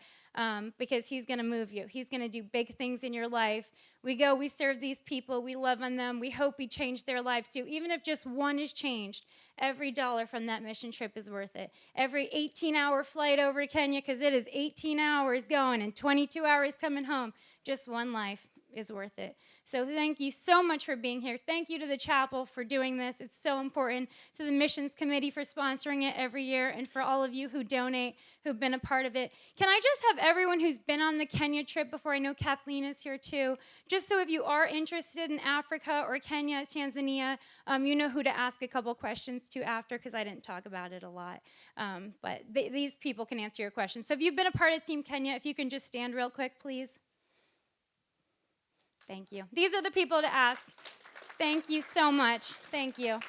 because he's going to move you. He's going to do big things in your life. We go, we serve these people. We love on them. We hope we change their lives too. Even if just one is changed, every dollar from that mission trip is worth it. Every 18-hour flight over to Kenya, because it is 18 hours going and 22 hours coming home, just one life is worth it. So thank you so much for being here. Thank you to the chapel for doing this. It's so important. To the missions committee for sponsoring it every year, and for all of you who donate, who've been a part of it. Can I just have everyone who's been on the Kenya trip before? I know Kathleen is here too. Just so if you are interested in Africa or Kenya, Tanzania, you know who to ask a couple questions to after, because I didn't talk about it a lot. But these people can answer your questions. So if you've been a part of Team Kenya, if you can just stand real quick, please. Thank you. These are the people to ask. Thank you so much. Thank you.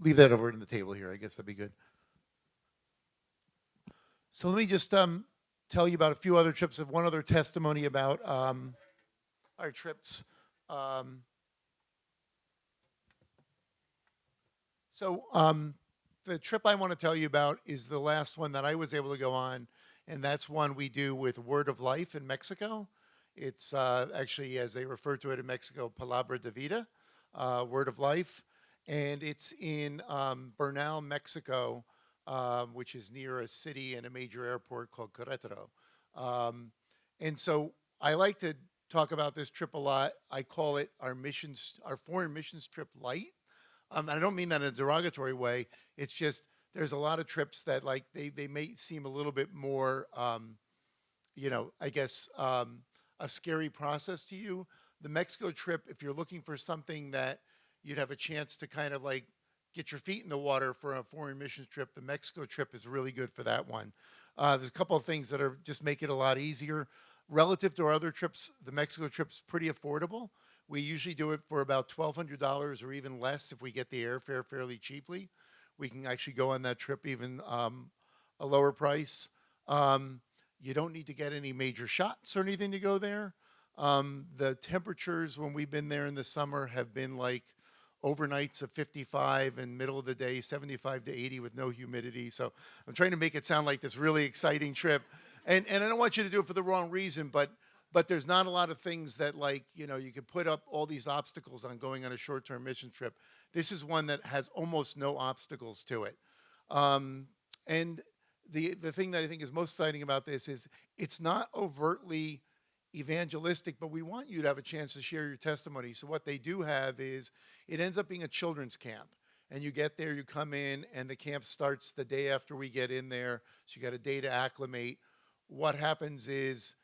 Leave that over on the table here. I guess that'd be good. So let me just tell you about a few other trips. Of one other testimony about our trips. The trip I want to tell you about is the last one that I was able to go on, and that's one we do with Word of Life in Mexico. It's actually, as they refer to it in Mexico, Palabra de Vida, Word of Life. And it's in Bernal, Mexico, which is near a city and a major airport called Querétaro. And so I like to talk about this trip a lot. I call it our foreign missions trip light. I don't mean that in a derogatory way. It's just there's a lot of trips that like they may seem a little bit more, I guess a scary process to you. The Mexico trip, if you're looking for something that you'd have a chance to kind of like get your feet in the water for a foreign missions trip, the Mexico trip is really good for that one. There's a couple of things that are just make it a lot easier. Relative to our other trips, the Mexico trip's pretty affordable. We usually do it for about $1,200 or even less if we get the airfare fairly cheaply. We can actually go on that trip even a lower price. You don't need to get any major shots or anything to go there. The temperatures when we've been there in the summer have been like overnights of 55 and middle of the day 75 to 80 with no humidity. So I'm trying to make it sound like this really exciting trip. And I don't want you to do it for the wrong reason, but there's not a lot of things that like, you could put up all these obstacles on going on a short-term mission trip. This is one that has almost no obstacles to it. And the thing that I think is most exciting about this is it's not overtly evangelistic, but we want you to have a chance to share your testimony. So what they do have is it ends up being a children's camp. And you get there, you come in, and the camp starts the day after we get in there. So you got a day to acclimate. What happens is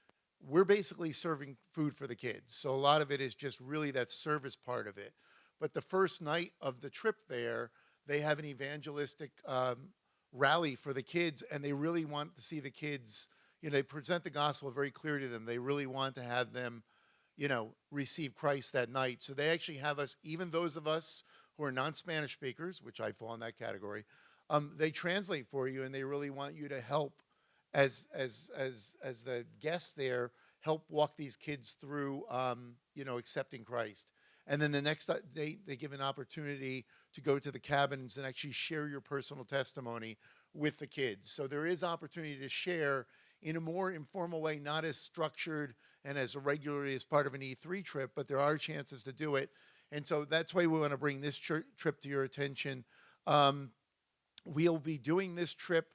we're basically serving food for the kids. So a lot of it is just really that service part of it. But the first night of the trip there, they have an evangelistic rally for the kids, and they really want to see the kids, they present the gospel very clear to them. They really want to have them, receive Christ that night. So they actually have us, even those of us who are non-Spanish speakers, which I fall in that category, they translate for you, and they really want you to help as the guests there, help walk these kids through, accepting Christ. And then the next day, they give an opportunity to go to the cabins and actually share your personal testimony with the kids. So there is opportunity to share in a more informal way, not as structured and as regularly as part of an E3 trip, but there are chances to do it. And so that's why we want to bring this trip to your attention. We'll be doing this trip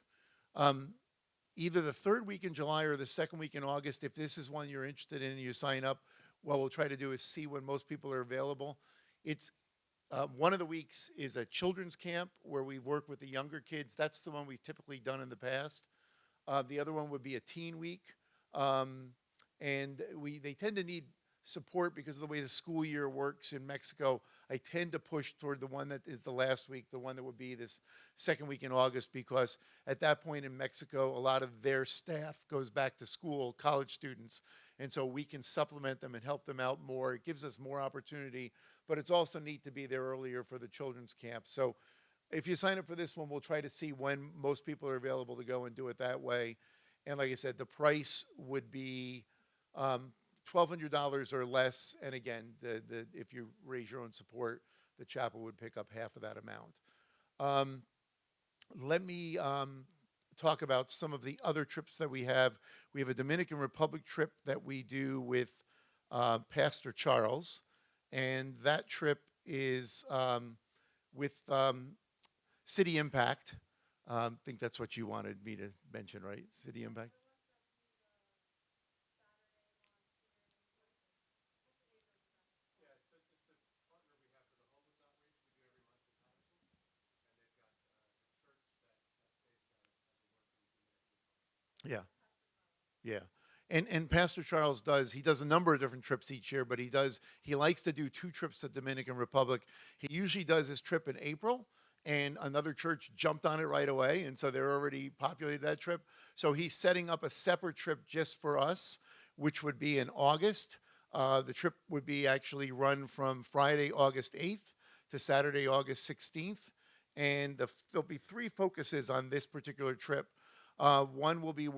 either the third week in July or the second week in August. If this is one you're interested in and you sign up, what we'll try to do is see when most people are available. It's one of the weeks is a children's camp where we work with the younger kids. That's the one we've typically done in the past. The other one would be a teen week. And they tend to need support because of the way the school year works in Mexico. I tend to push toward the one that is the last week, the one that would be this second week in August, because at that point in Mexico, a lot of their staff goes back to school, college students, and so we can supplement them and help them out more. It gives us more opportunity, but it's also neat to be there earlier for the children's camp. So if you sign up for this one, we'll try to see when most people are available to go and do it that way. And like I said, the price would be $1,200 or less. And again, if you raise your own support, the chapel would pick up half of that amount. Let me talk about some of the other trips that we have. We have a Dominican Republic trip that we do with Pastor Charles. And that trip is with City Impact. I think that's what you wanted me to mention, right? City Impact? Yeah, yeah. And Pastor Charles he does a number of different trips each year, but he likes to do 2 trips to Dominican Republic. He usually does his trip in April, and another church jumped on it right away, and so they're already populated that trip. So he's setting up a separate trip just for us, which would be in August. The trip would be actually run from Friday, August 8th to Saturday, August 16th. And there'll be 3 focuses on this particular trip. One will be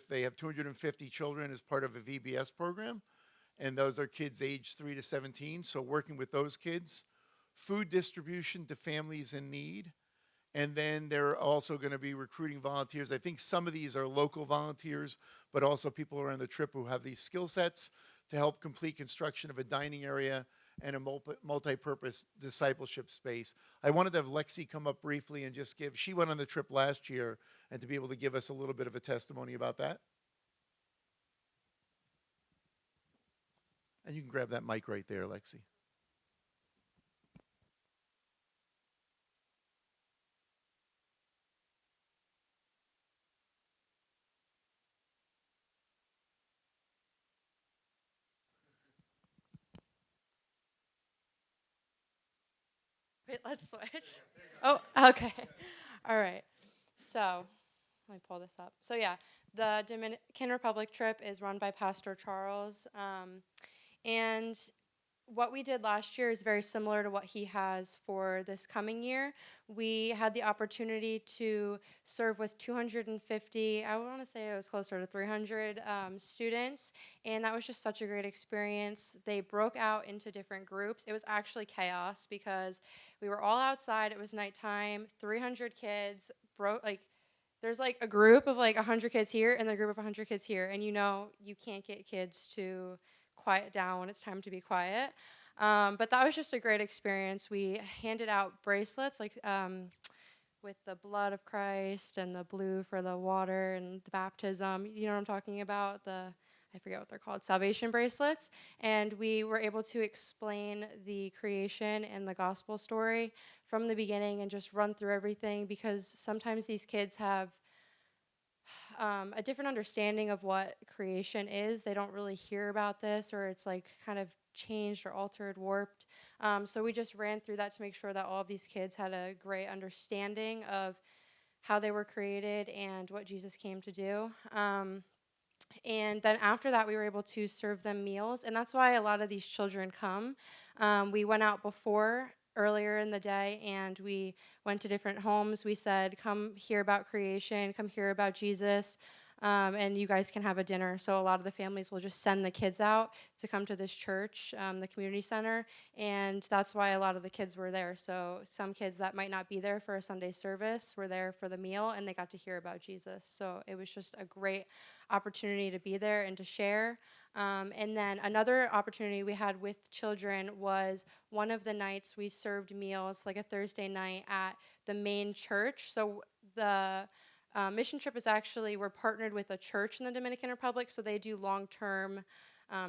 they have 250 children as part of a VBS program, and those are kids aged 3 to 17, so working with those kids. Food distribution to families in need, and then they're also going to be recruiting volunteers. I think some of these are local volunteers, but also people around the trip who have these skill sets to help complete construction of a dining area and a multi-purpose discipleship space. I wanted to have Lexi come up briefly and just she went on the trip last year, and to be able to give us a little bit of a testimony about that. And you can grab that mic right there, Lexi. Wait, let's switch. Oh, okay. All right. So, let me pull this up. So, yeah, the Dominican Republic trip is run by Pastor Charles. And what we did last year is very similar to what he has for this coming year. We had the opportunity to serve with 250, I want to say it was closer to 300 students, and that was just such a great experience. They broke out into different groups. It was actually chaos because we were all outside. It was nighttime, 300 kids, there's like a group of like 100 kids here and a group of 100 kids here, and you can't get kids to quiet down when it's time to be quiet. But that was just a great experience. We handed out bracelets with the blood of Christ and the blue for the water and the baptism. You know what I'm talking about? I forget what they're called, salvation bracelets. And we were able to explain the creation and the gospel story from the beginning and just run through everything, because sometimes these kids have a different understanding of what creation is. They don't really hear about this, or it's like kind of changed or altered, warped. So we just ran through that to make sure that all of these kids had a great understanding of how they were created and what Jesus came to do. And then after that, we were able to serve them meals, and that's why a lot of these children come. We went out before earlier in the day, and we went to different homes. We said, "Come hear about creation. Come hear about Jesus." And you guys can have a dinner. So a lot of the families will just send the kids out to come to this church, the community center, and that's why a lot of the kids were there. So some kids that might not be there for a Sunday service were there for the meal, and they got to hear about Jesus. So it was just a great opportunity to be there and to share. And then another opportunity we had with children was one of the nights we served meals, like a Thursday night at the main church. So the mission trip is actually, we're partnered with a church in the Dominican Republic, so they do long-term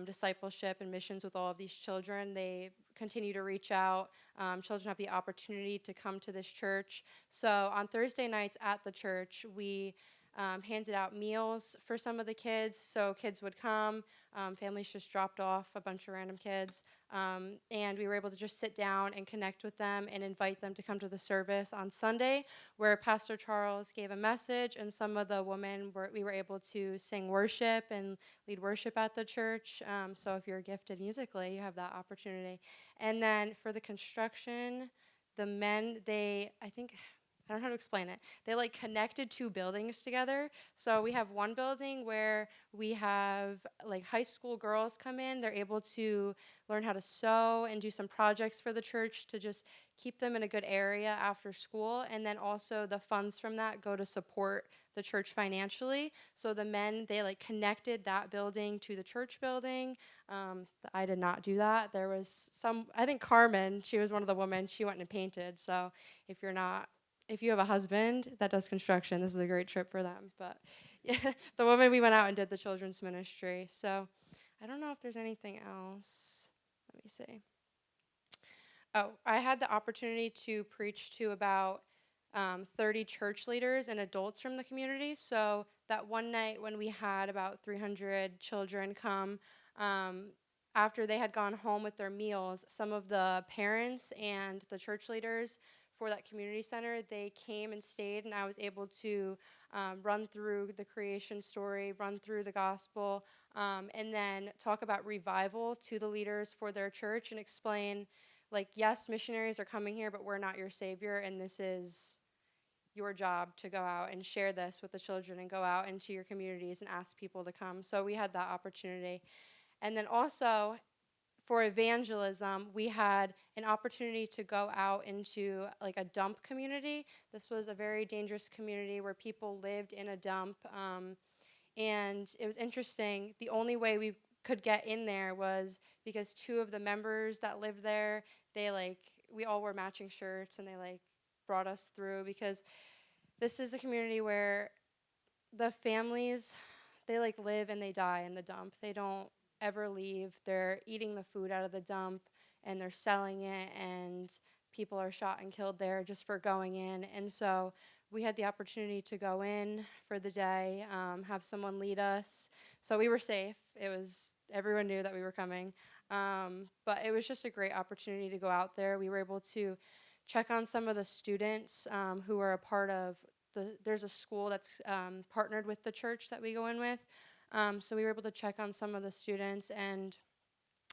discipleship and missions with all of these children. They continue to reach out. Children have the opportunity to come to this church. So on Thursday nights at the church, we handed out meals for some of the kids. So kids would come, families just dropped off a bunch of random kids, and we were able to just sit down and connect with them and invite them to come to the service on Sunday, where Pastor Charles gave a message, and some of the women we were able to sing worship and lead worship at the church. So if you're gifted musically, you have that opportunity. And then for the construction, the men, I don't know how to explain it. They like connected two buildings together. So we have one building where we have like high school girls come in. They're able to learn how to sew and do some projects for the church to just keep them in a good area after school. And then also the funds from that go to support the church financially. So the men, they like connected that building to the church building. I did not do that. There was I think Carmen, she was one of the women, she went and painted. So if you have a husband that does construction, this is a great trip for them. But yeah, the woman, we went out and did the children's ministry. So I don't know if there's anything else. Let me see. Oh, I had the opportunity to preach to about 30 church leaders and adults from the community. So that one night when we had about 300 children come, after they had gone home with their meals, some of the parents and the church leaders for that community center, they came and stayed, and I was able to run through the creation story, run through the gospel, and then talk about revival to the leaders for their church and explain, like, yes, missionaries are coming here, but we're not your savior, and this is your job to go out and share this with the children and go out into your communities and ask people to come. So we had that opportunity. And then also, for evangelism, we had an opportunity to go out into like a dump community. This was a very dangerous community where people lived in a dump. And it was interesting. The only way we could get in there was because two of the members that lived there, we all wore matching shirts, and they brought us through, because this is a community where the families, they live and they die in the dump. They don't ever leave. They're eating the food out of the dump, and they're selling it, and people are shot and killed there just for going in. And so we had the opportunity to go in for the day, have someone lead us. So we were safe. Everyone knew that we were coming. But it was just a great opportunity to go out there. We were able to check on some of the students who are a part of there's a school that's partnered with the church that we go in with. So we were able to check on some of the students, and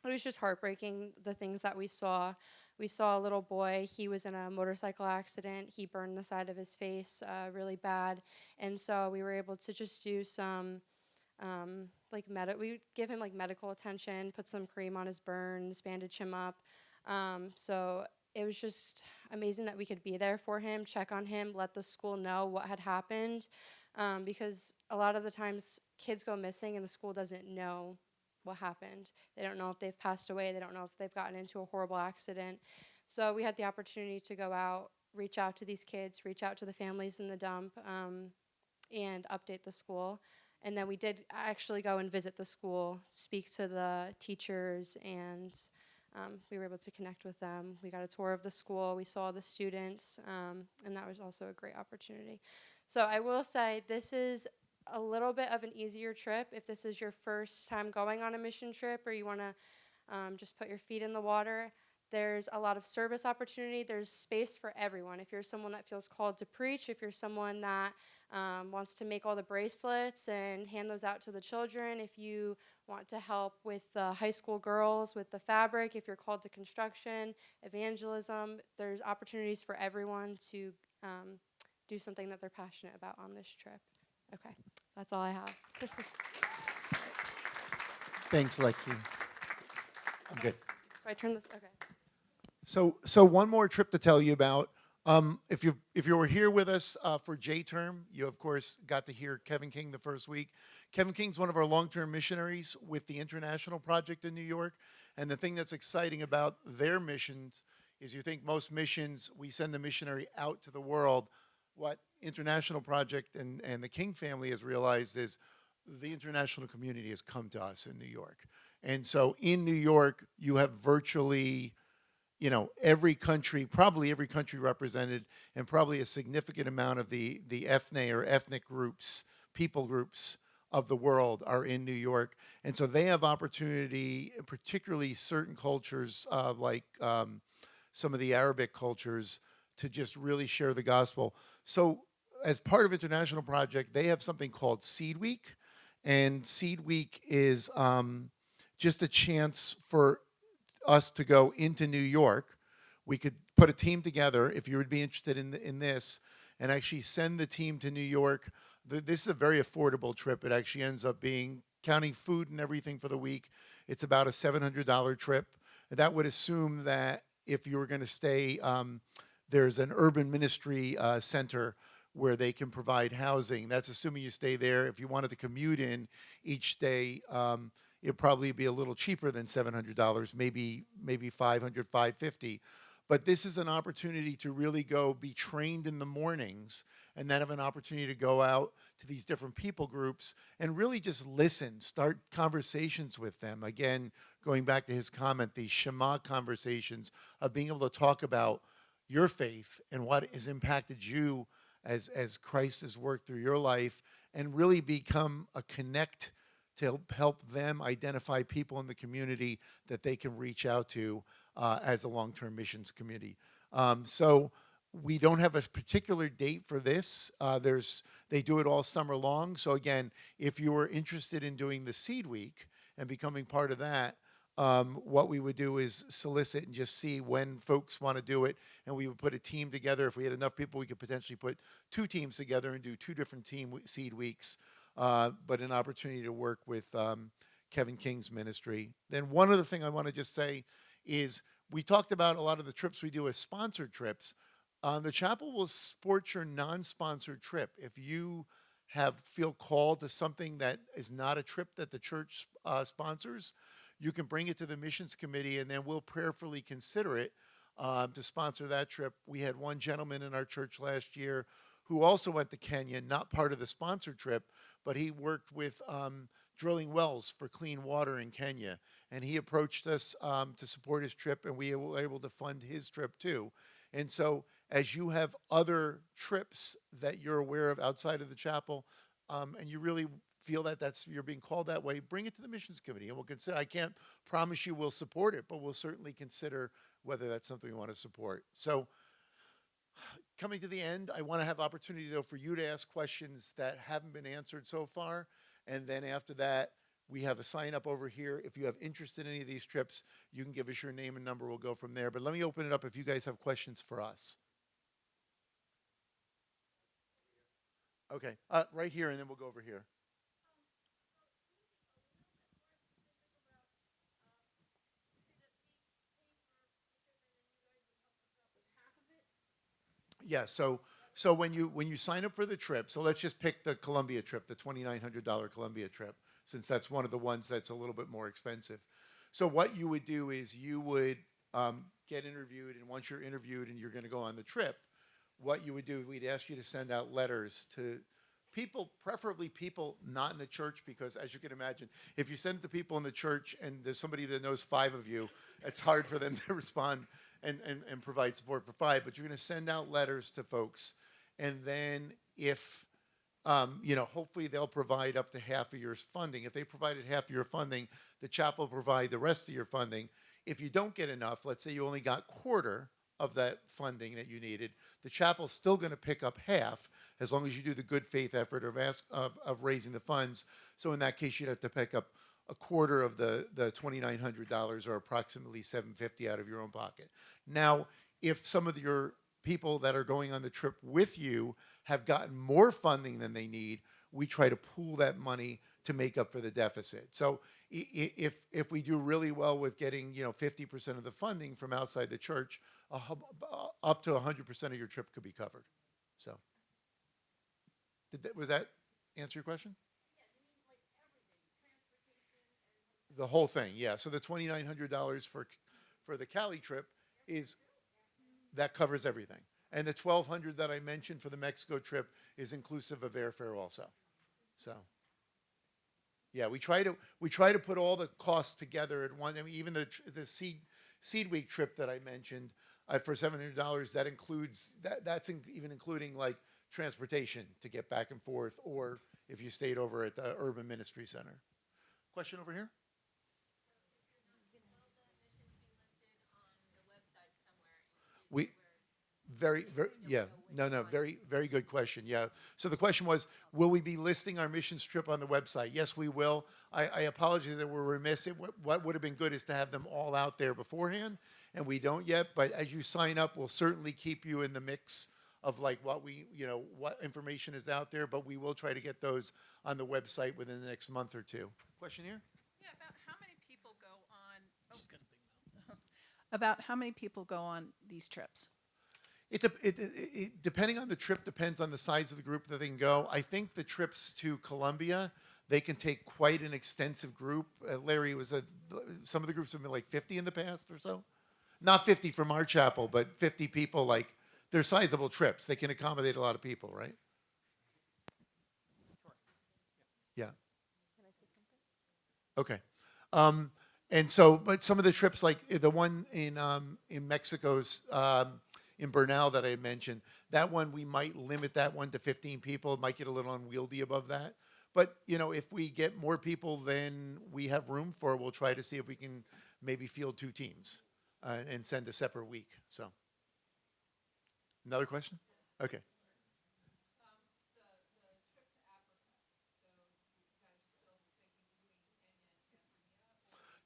it was just heartbreaking, the things that we saw. We saw a little boy. He was in a motorcycle accident. He burned the side of his face really bad. And so we were able to just do some, we give him medical attention, put some cream on his burns, bandage him up. So it was just amazing that we could be there for him, check on him, let the school know what had happened. Because a lot of the times kids go missing and the school doesn't know what happened. They don't know if they've passed away. They don't know if they've gotten into a horrible accident. So we had the opportunity to go out, reach out to these kids, reach out to the families in the dump, and update the school. And then we did actually go and visit the school, speak to the teachers, and we were able to connect with them. We got a tour of the school. We saw the students, and that was also a great opportunity. So I will say this is a little bit of an easier trip if this is your first time going on a mission trip, or you want to just put your feet in the water. There's a lot of service opportunity. There's space for everyone. If you're someone that feels called to preach, if you're someone that wants to make all the bracelets and hand those out to the children, if you want to help with the high school girls with the fabric, if you're called to construction, evangelism, there's opportunities for everyone to do something that they're passionate about on this trip. Okay, that's all I have. Thanks, Lexi. I'm good. Do I turn this? Okay. So one more trip to tell you about. If you were here with us for J term, you of course got to hear Kevin King the first week. Kevin King's one of our long-term missionaries with the International Project in New York. And the thing that's exciting about their missions is you think most missions, we send the missionary out to the world. What International Project and the King family has realized is the international community has come to us in New York. And so in New York, you have virtually, every country, probably every country represented, and probably a significant amount of the ethnic groups, people groups of the world are in New York. And so they have opportunity, particularly certain cultures like some of the Arabic cultures, to just really share the gospel. So as part of International Project, they have something called Seed Week. And Seed Week is just a chance for us to go into New York. We could put a team together if you would be interested in this, and actually send the team to New York. This is a very affordable trip. It actually ends up being, counting food and everything for the week, it's about a $700 trip. That would assume that if you were going to stay, there's an urban ministry center where they can provide housing. That's assuming you stay there. If you wanted to commute in each day, it'd probably be a little cheaper than $700, maybe $500, $550. But this is an opportunity to really go be trained in the mornings and then have an opportunity to go out to these different people groups and really just listen, start conversations with them. Again, going back to his comment, these Shema conversations of being able to talk about your faith and what has impacted you as Christ has worked through your life, and really become a connect to help them identify people in the community that they can reach out to as a long-term missions community. So we don't have a particular date for this. They do it all summer long. So again, if you were interested in doing the Seed Week and becoming part of that, what we would do is solicit and just see when folks want to do it, and we would put a team together. If we had enough people, we could potentially put 2 teams together and do 2 different Seed Weeks, but an opportunity to work with Kevin King's ministry. Then one other thing I want to just say is we talked about a lot of the trips we do as sponsored trips. The chapel will support your non-sponsored trip. If you feel called to something that is not a trip that the church sponsors, you can bring it to the missions committee, and then we'll prayerfully consider it to sponsor that trip. We had one gentleman in our church last year who also went to Kenya, not part of the sponsored trip, but he worked with drilling wells for clean water in Kenya. And he approached us to support his trip, and we were able to fund his trip too. And so as you have other trips that you're aware of outside of the chapel, and you really feel that you're being called that way, bring it to the missions committee, and we'll consider. I can't promise you we'll support it, but we'll certainly consider whether that's something we want to support. So coming to the end, I want to have opportunity, though, for you to ask questions that haven't been answered so far. And then after that, we have a sign up over here. If you have interest in any of these trips, you can give us your name and number. We'll go from there. But let me open it up if you guys have questions for us. Okay, right here, and then we'll go over here. Yeah, so when you sign up for the trip, so let's just pick the Colombia trip, the $2,900 Colombia trip, since that's one of the ones that's a little bit more expensive. So what you would do is you would get interviewed, and once you're interviewed and you're going to go on the trip, what you would do, we'd ask you to send out letters to people, preferably people not in the church, because as you can imagine, if you send it to people in the church and there's somebody that knows 5 of you, it's hard for them to respond and provide support for 5. But you're going to send out letters to folks, and then if hopefully they'll provide up to half of your funding. If they provided half of your funding, the chapel will provide the rest of your funding. If you don't get enough, let's say you only got quarter of that funding that you needed, the chapel's still going to pick up half as long as you do the good faith effort of raising the funds. So in that case, you'd have to pick up a quarter of the $2,900 or approximately $750 out of your own pocket. Now, if some of your people that are going on the trip with you have gotten more funding than they need, we try to pool that money to make up for the deficit. So if we do really well with getting 50% of the funding from outside the church, up to 100% of your trip could be covered. So was that answer your question? The whole thing, yeah. So the $2,900 for the Cali trip that covers everything, and the $1,200 that I mentioned for the Mexico trip is inclusive of airfare also. So, yeah, we try to put all the costs together at one. I mean, even the seed week trip that I mentioned for $700, that includes that's even including like transportation to get back and forth, or if you stayed over at the Urban Ministry Center. Question over here. We very yeah, no, very good question. Yeah, so the question was, will we be listing our missions trip on the website? Yes, we will. I apologize that we're remiss. What would have been good is to have them all out there beforehand, and we don't yet. But as you sign up, we'll certainly keep you in the mix of like what what information is out there. But we will try to get those on the website within the next month or two. Question here. Yeah, about how many people go on? Oh, good thing though. About how many people go on these trips? It depending on the trip, depends on the size of the group that they can go. I think the trips to Colombia, they can take quite an extensive group. Larry, some of the groups have been like 50 in the past or so. Not 50 from our chapel, but 50 people. Like they're sizable trips. They can accommodate a lot of people, right? Yeah. Can I say something? Okay. And so, but some of the trips, like the one in Mexico's in Bernal that I mentioned, that one we might limit that one to 15 people. It might get a little unwieldy above that. But if we get more people than we have room for, we'll try to see if we can maybe field 2 teams and send a separate week. So, another question? Okay.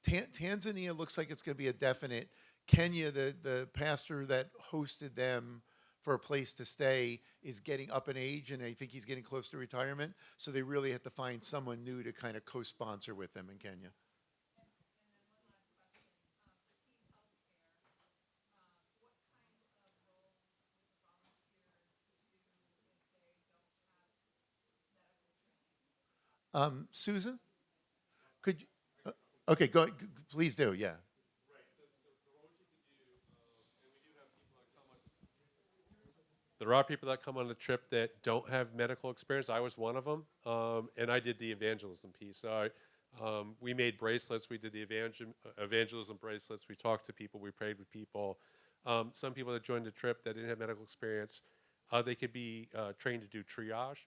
Tanzania looks like it's going to be a definite. Kenya, the pastor that hosted them for a place to stay, is getting up in age, and I think he's getting close to retirement. So they really have to find someone new to kind of co-sponsor with them in Kenya. Susan, could you? Okay, go. Please do. Yeah. There are people that come on the trip that don't have medical experience. I was one of them, and I did the evangelism piece. So we made bracelets. We did the evangelism bracelets. We talked to people. We prayed with people. Some people that joined the trip that didn't have medical experience, they could be trained to do triage.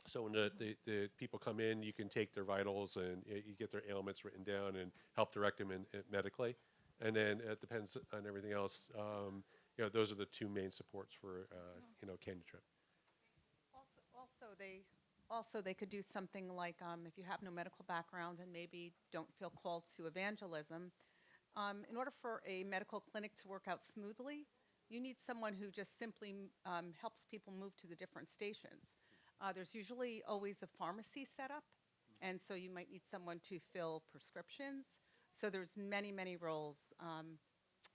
So when the people come in, you can take their vitals and you get their ailments written down and help direct them in medically. And then it depends on everything else. Those are the 2 main supports for Kenya trip. Also they could do something like if you have no medical background and maybe don't feel called to evangelism, in order for a medical clinic to work out smoothly, you need someone who just simply helps people move to the different stations. There's usually always a pharmacy set up, and so you might need someone to fill prescriptions. So there's many roles.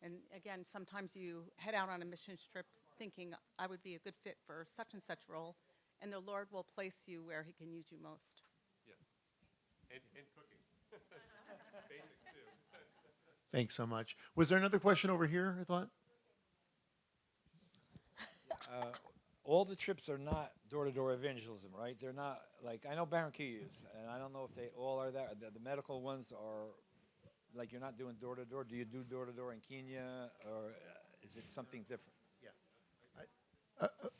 And again, sometimes you head out on a mission trip thinking, I would be a good fit for such and such role, and the Lord will place you where he can use you most. Yeah. And cooking. Basics too. Thanks so much. Was there another question over here, I thought? All the trips are not door-to-door evangelism, right? They're not, like, I know Barranquilla is, and I don't know if they all are that. The medical ones are, like, you're not doing door-to-door. Do you do door-to-door in Kenya, or is it something different?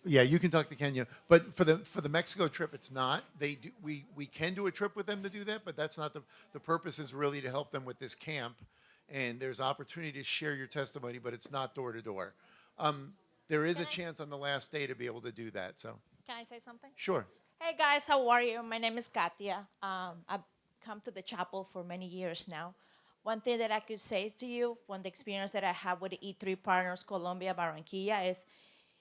Yeah, you can talk to Kenya, but for the Mexico trip, it's not. They do. We can do a trip with them to do that, but that's not the purpose. Is really to help them with this camp, and there's opportunity to share your testimony, but it's not door to door. There is a chance on the last day to be able to do that. So, Can I say something? sure. Hey guys, how are you? My name is Katia. I've come to the chapel for many years now. One thing that I could say to you from the experience that I have with the E3 partners, Colombia, Barranquilla, is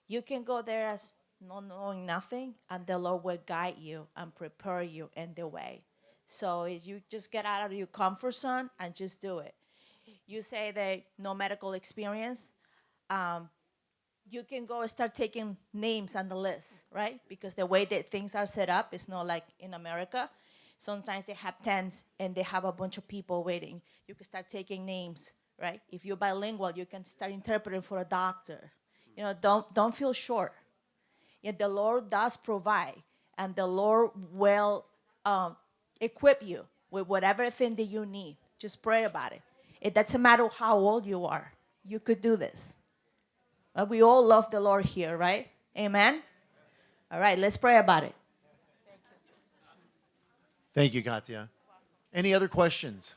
you can go there as not knowing nothing, and the Lord will guide you and prepare you in the way. So you just get out of your comfort zone and just do it. You say that no medical experience, you can go and start taking names on the list, right? Because the way that things are set up is not like in America. Sometimes they have tents and they have a bunch of people waiting. You can start taking names, right? If you're bilingual, you can start interpreting for a doctor. You know, don't feel short. Yet the Lord does provide, and the Lord will equip you with whatever thing that you need. Just pray about it. It doesn't matter how old you are. You could do this. We all love the Lord here, right? Amen? All right, let's pray about it. Thank you, Katia. Any other questions?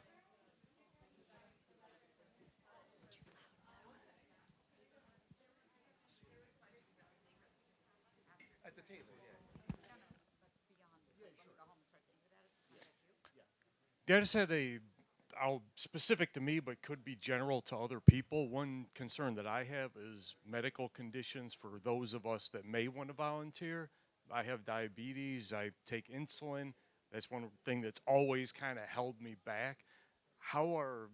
At the table, Yeah, I just had specific to me, but could be general to other people. One concern that I have is medical conditions for those of us that may want to volunteer. I have diabetes, I take insulin. That's one thing that's always kind of held me back. How are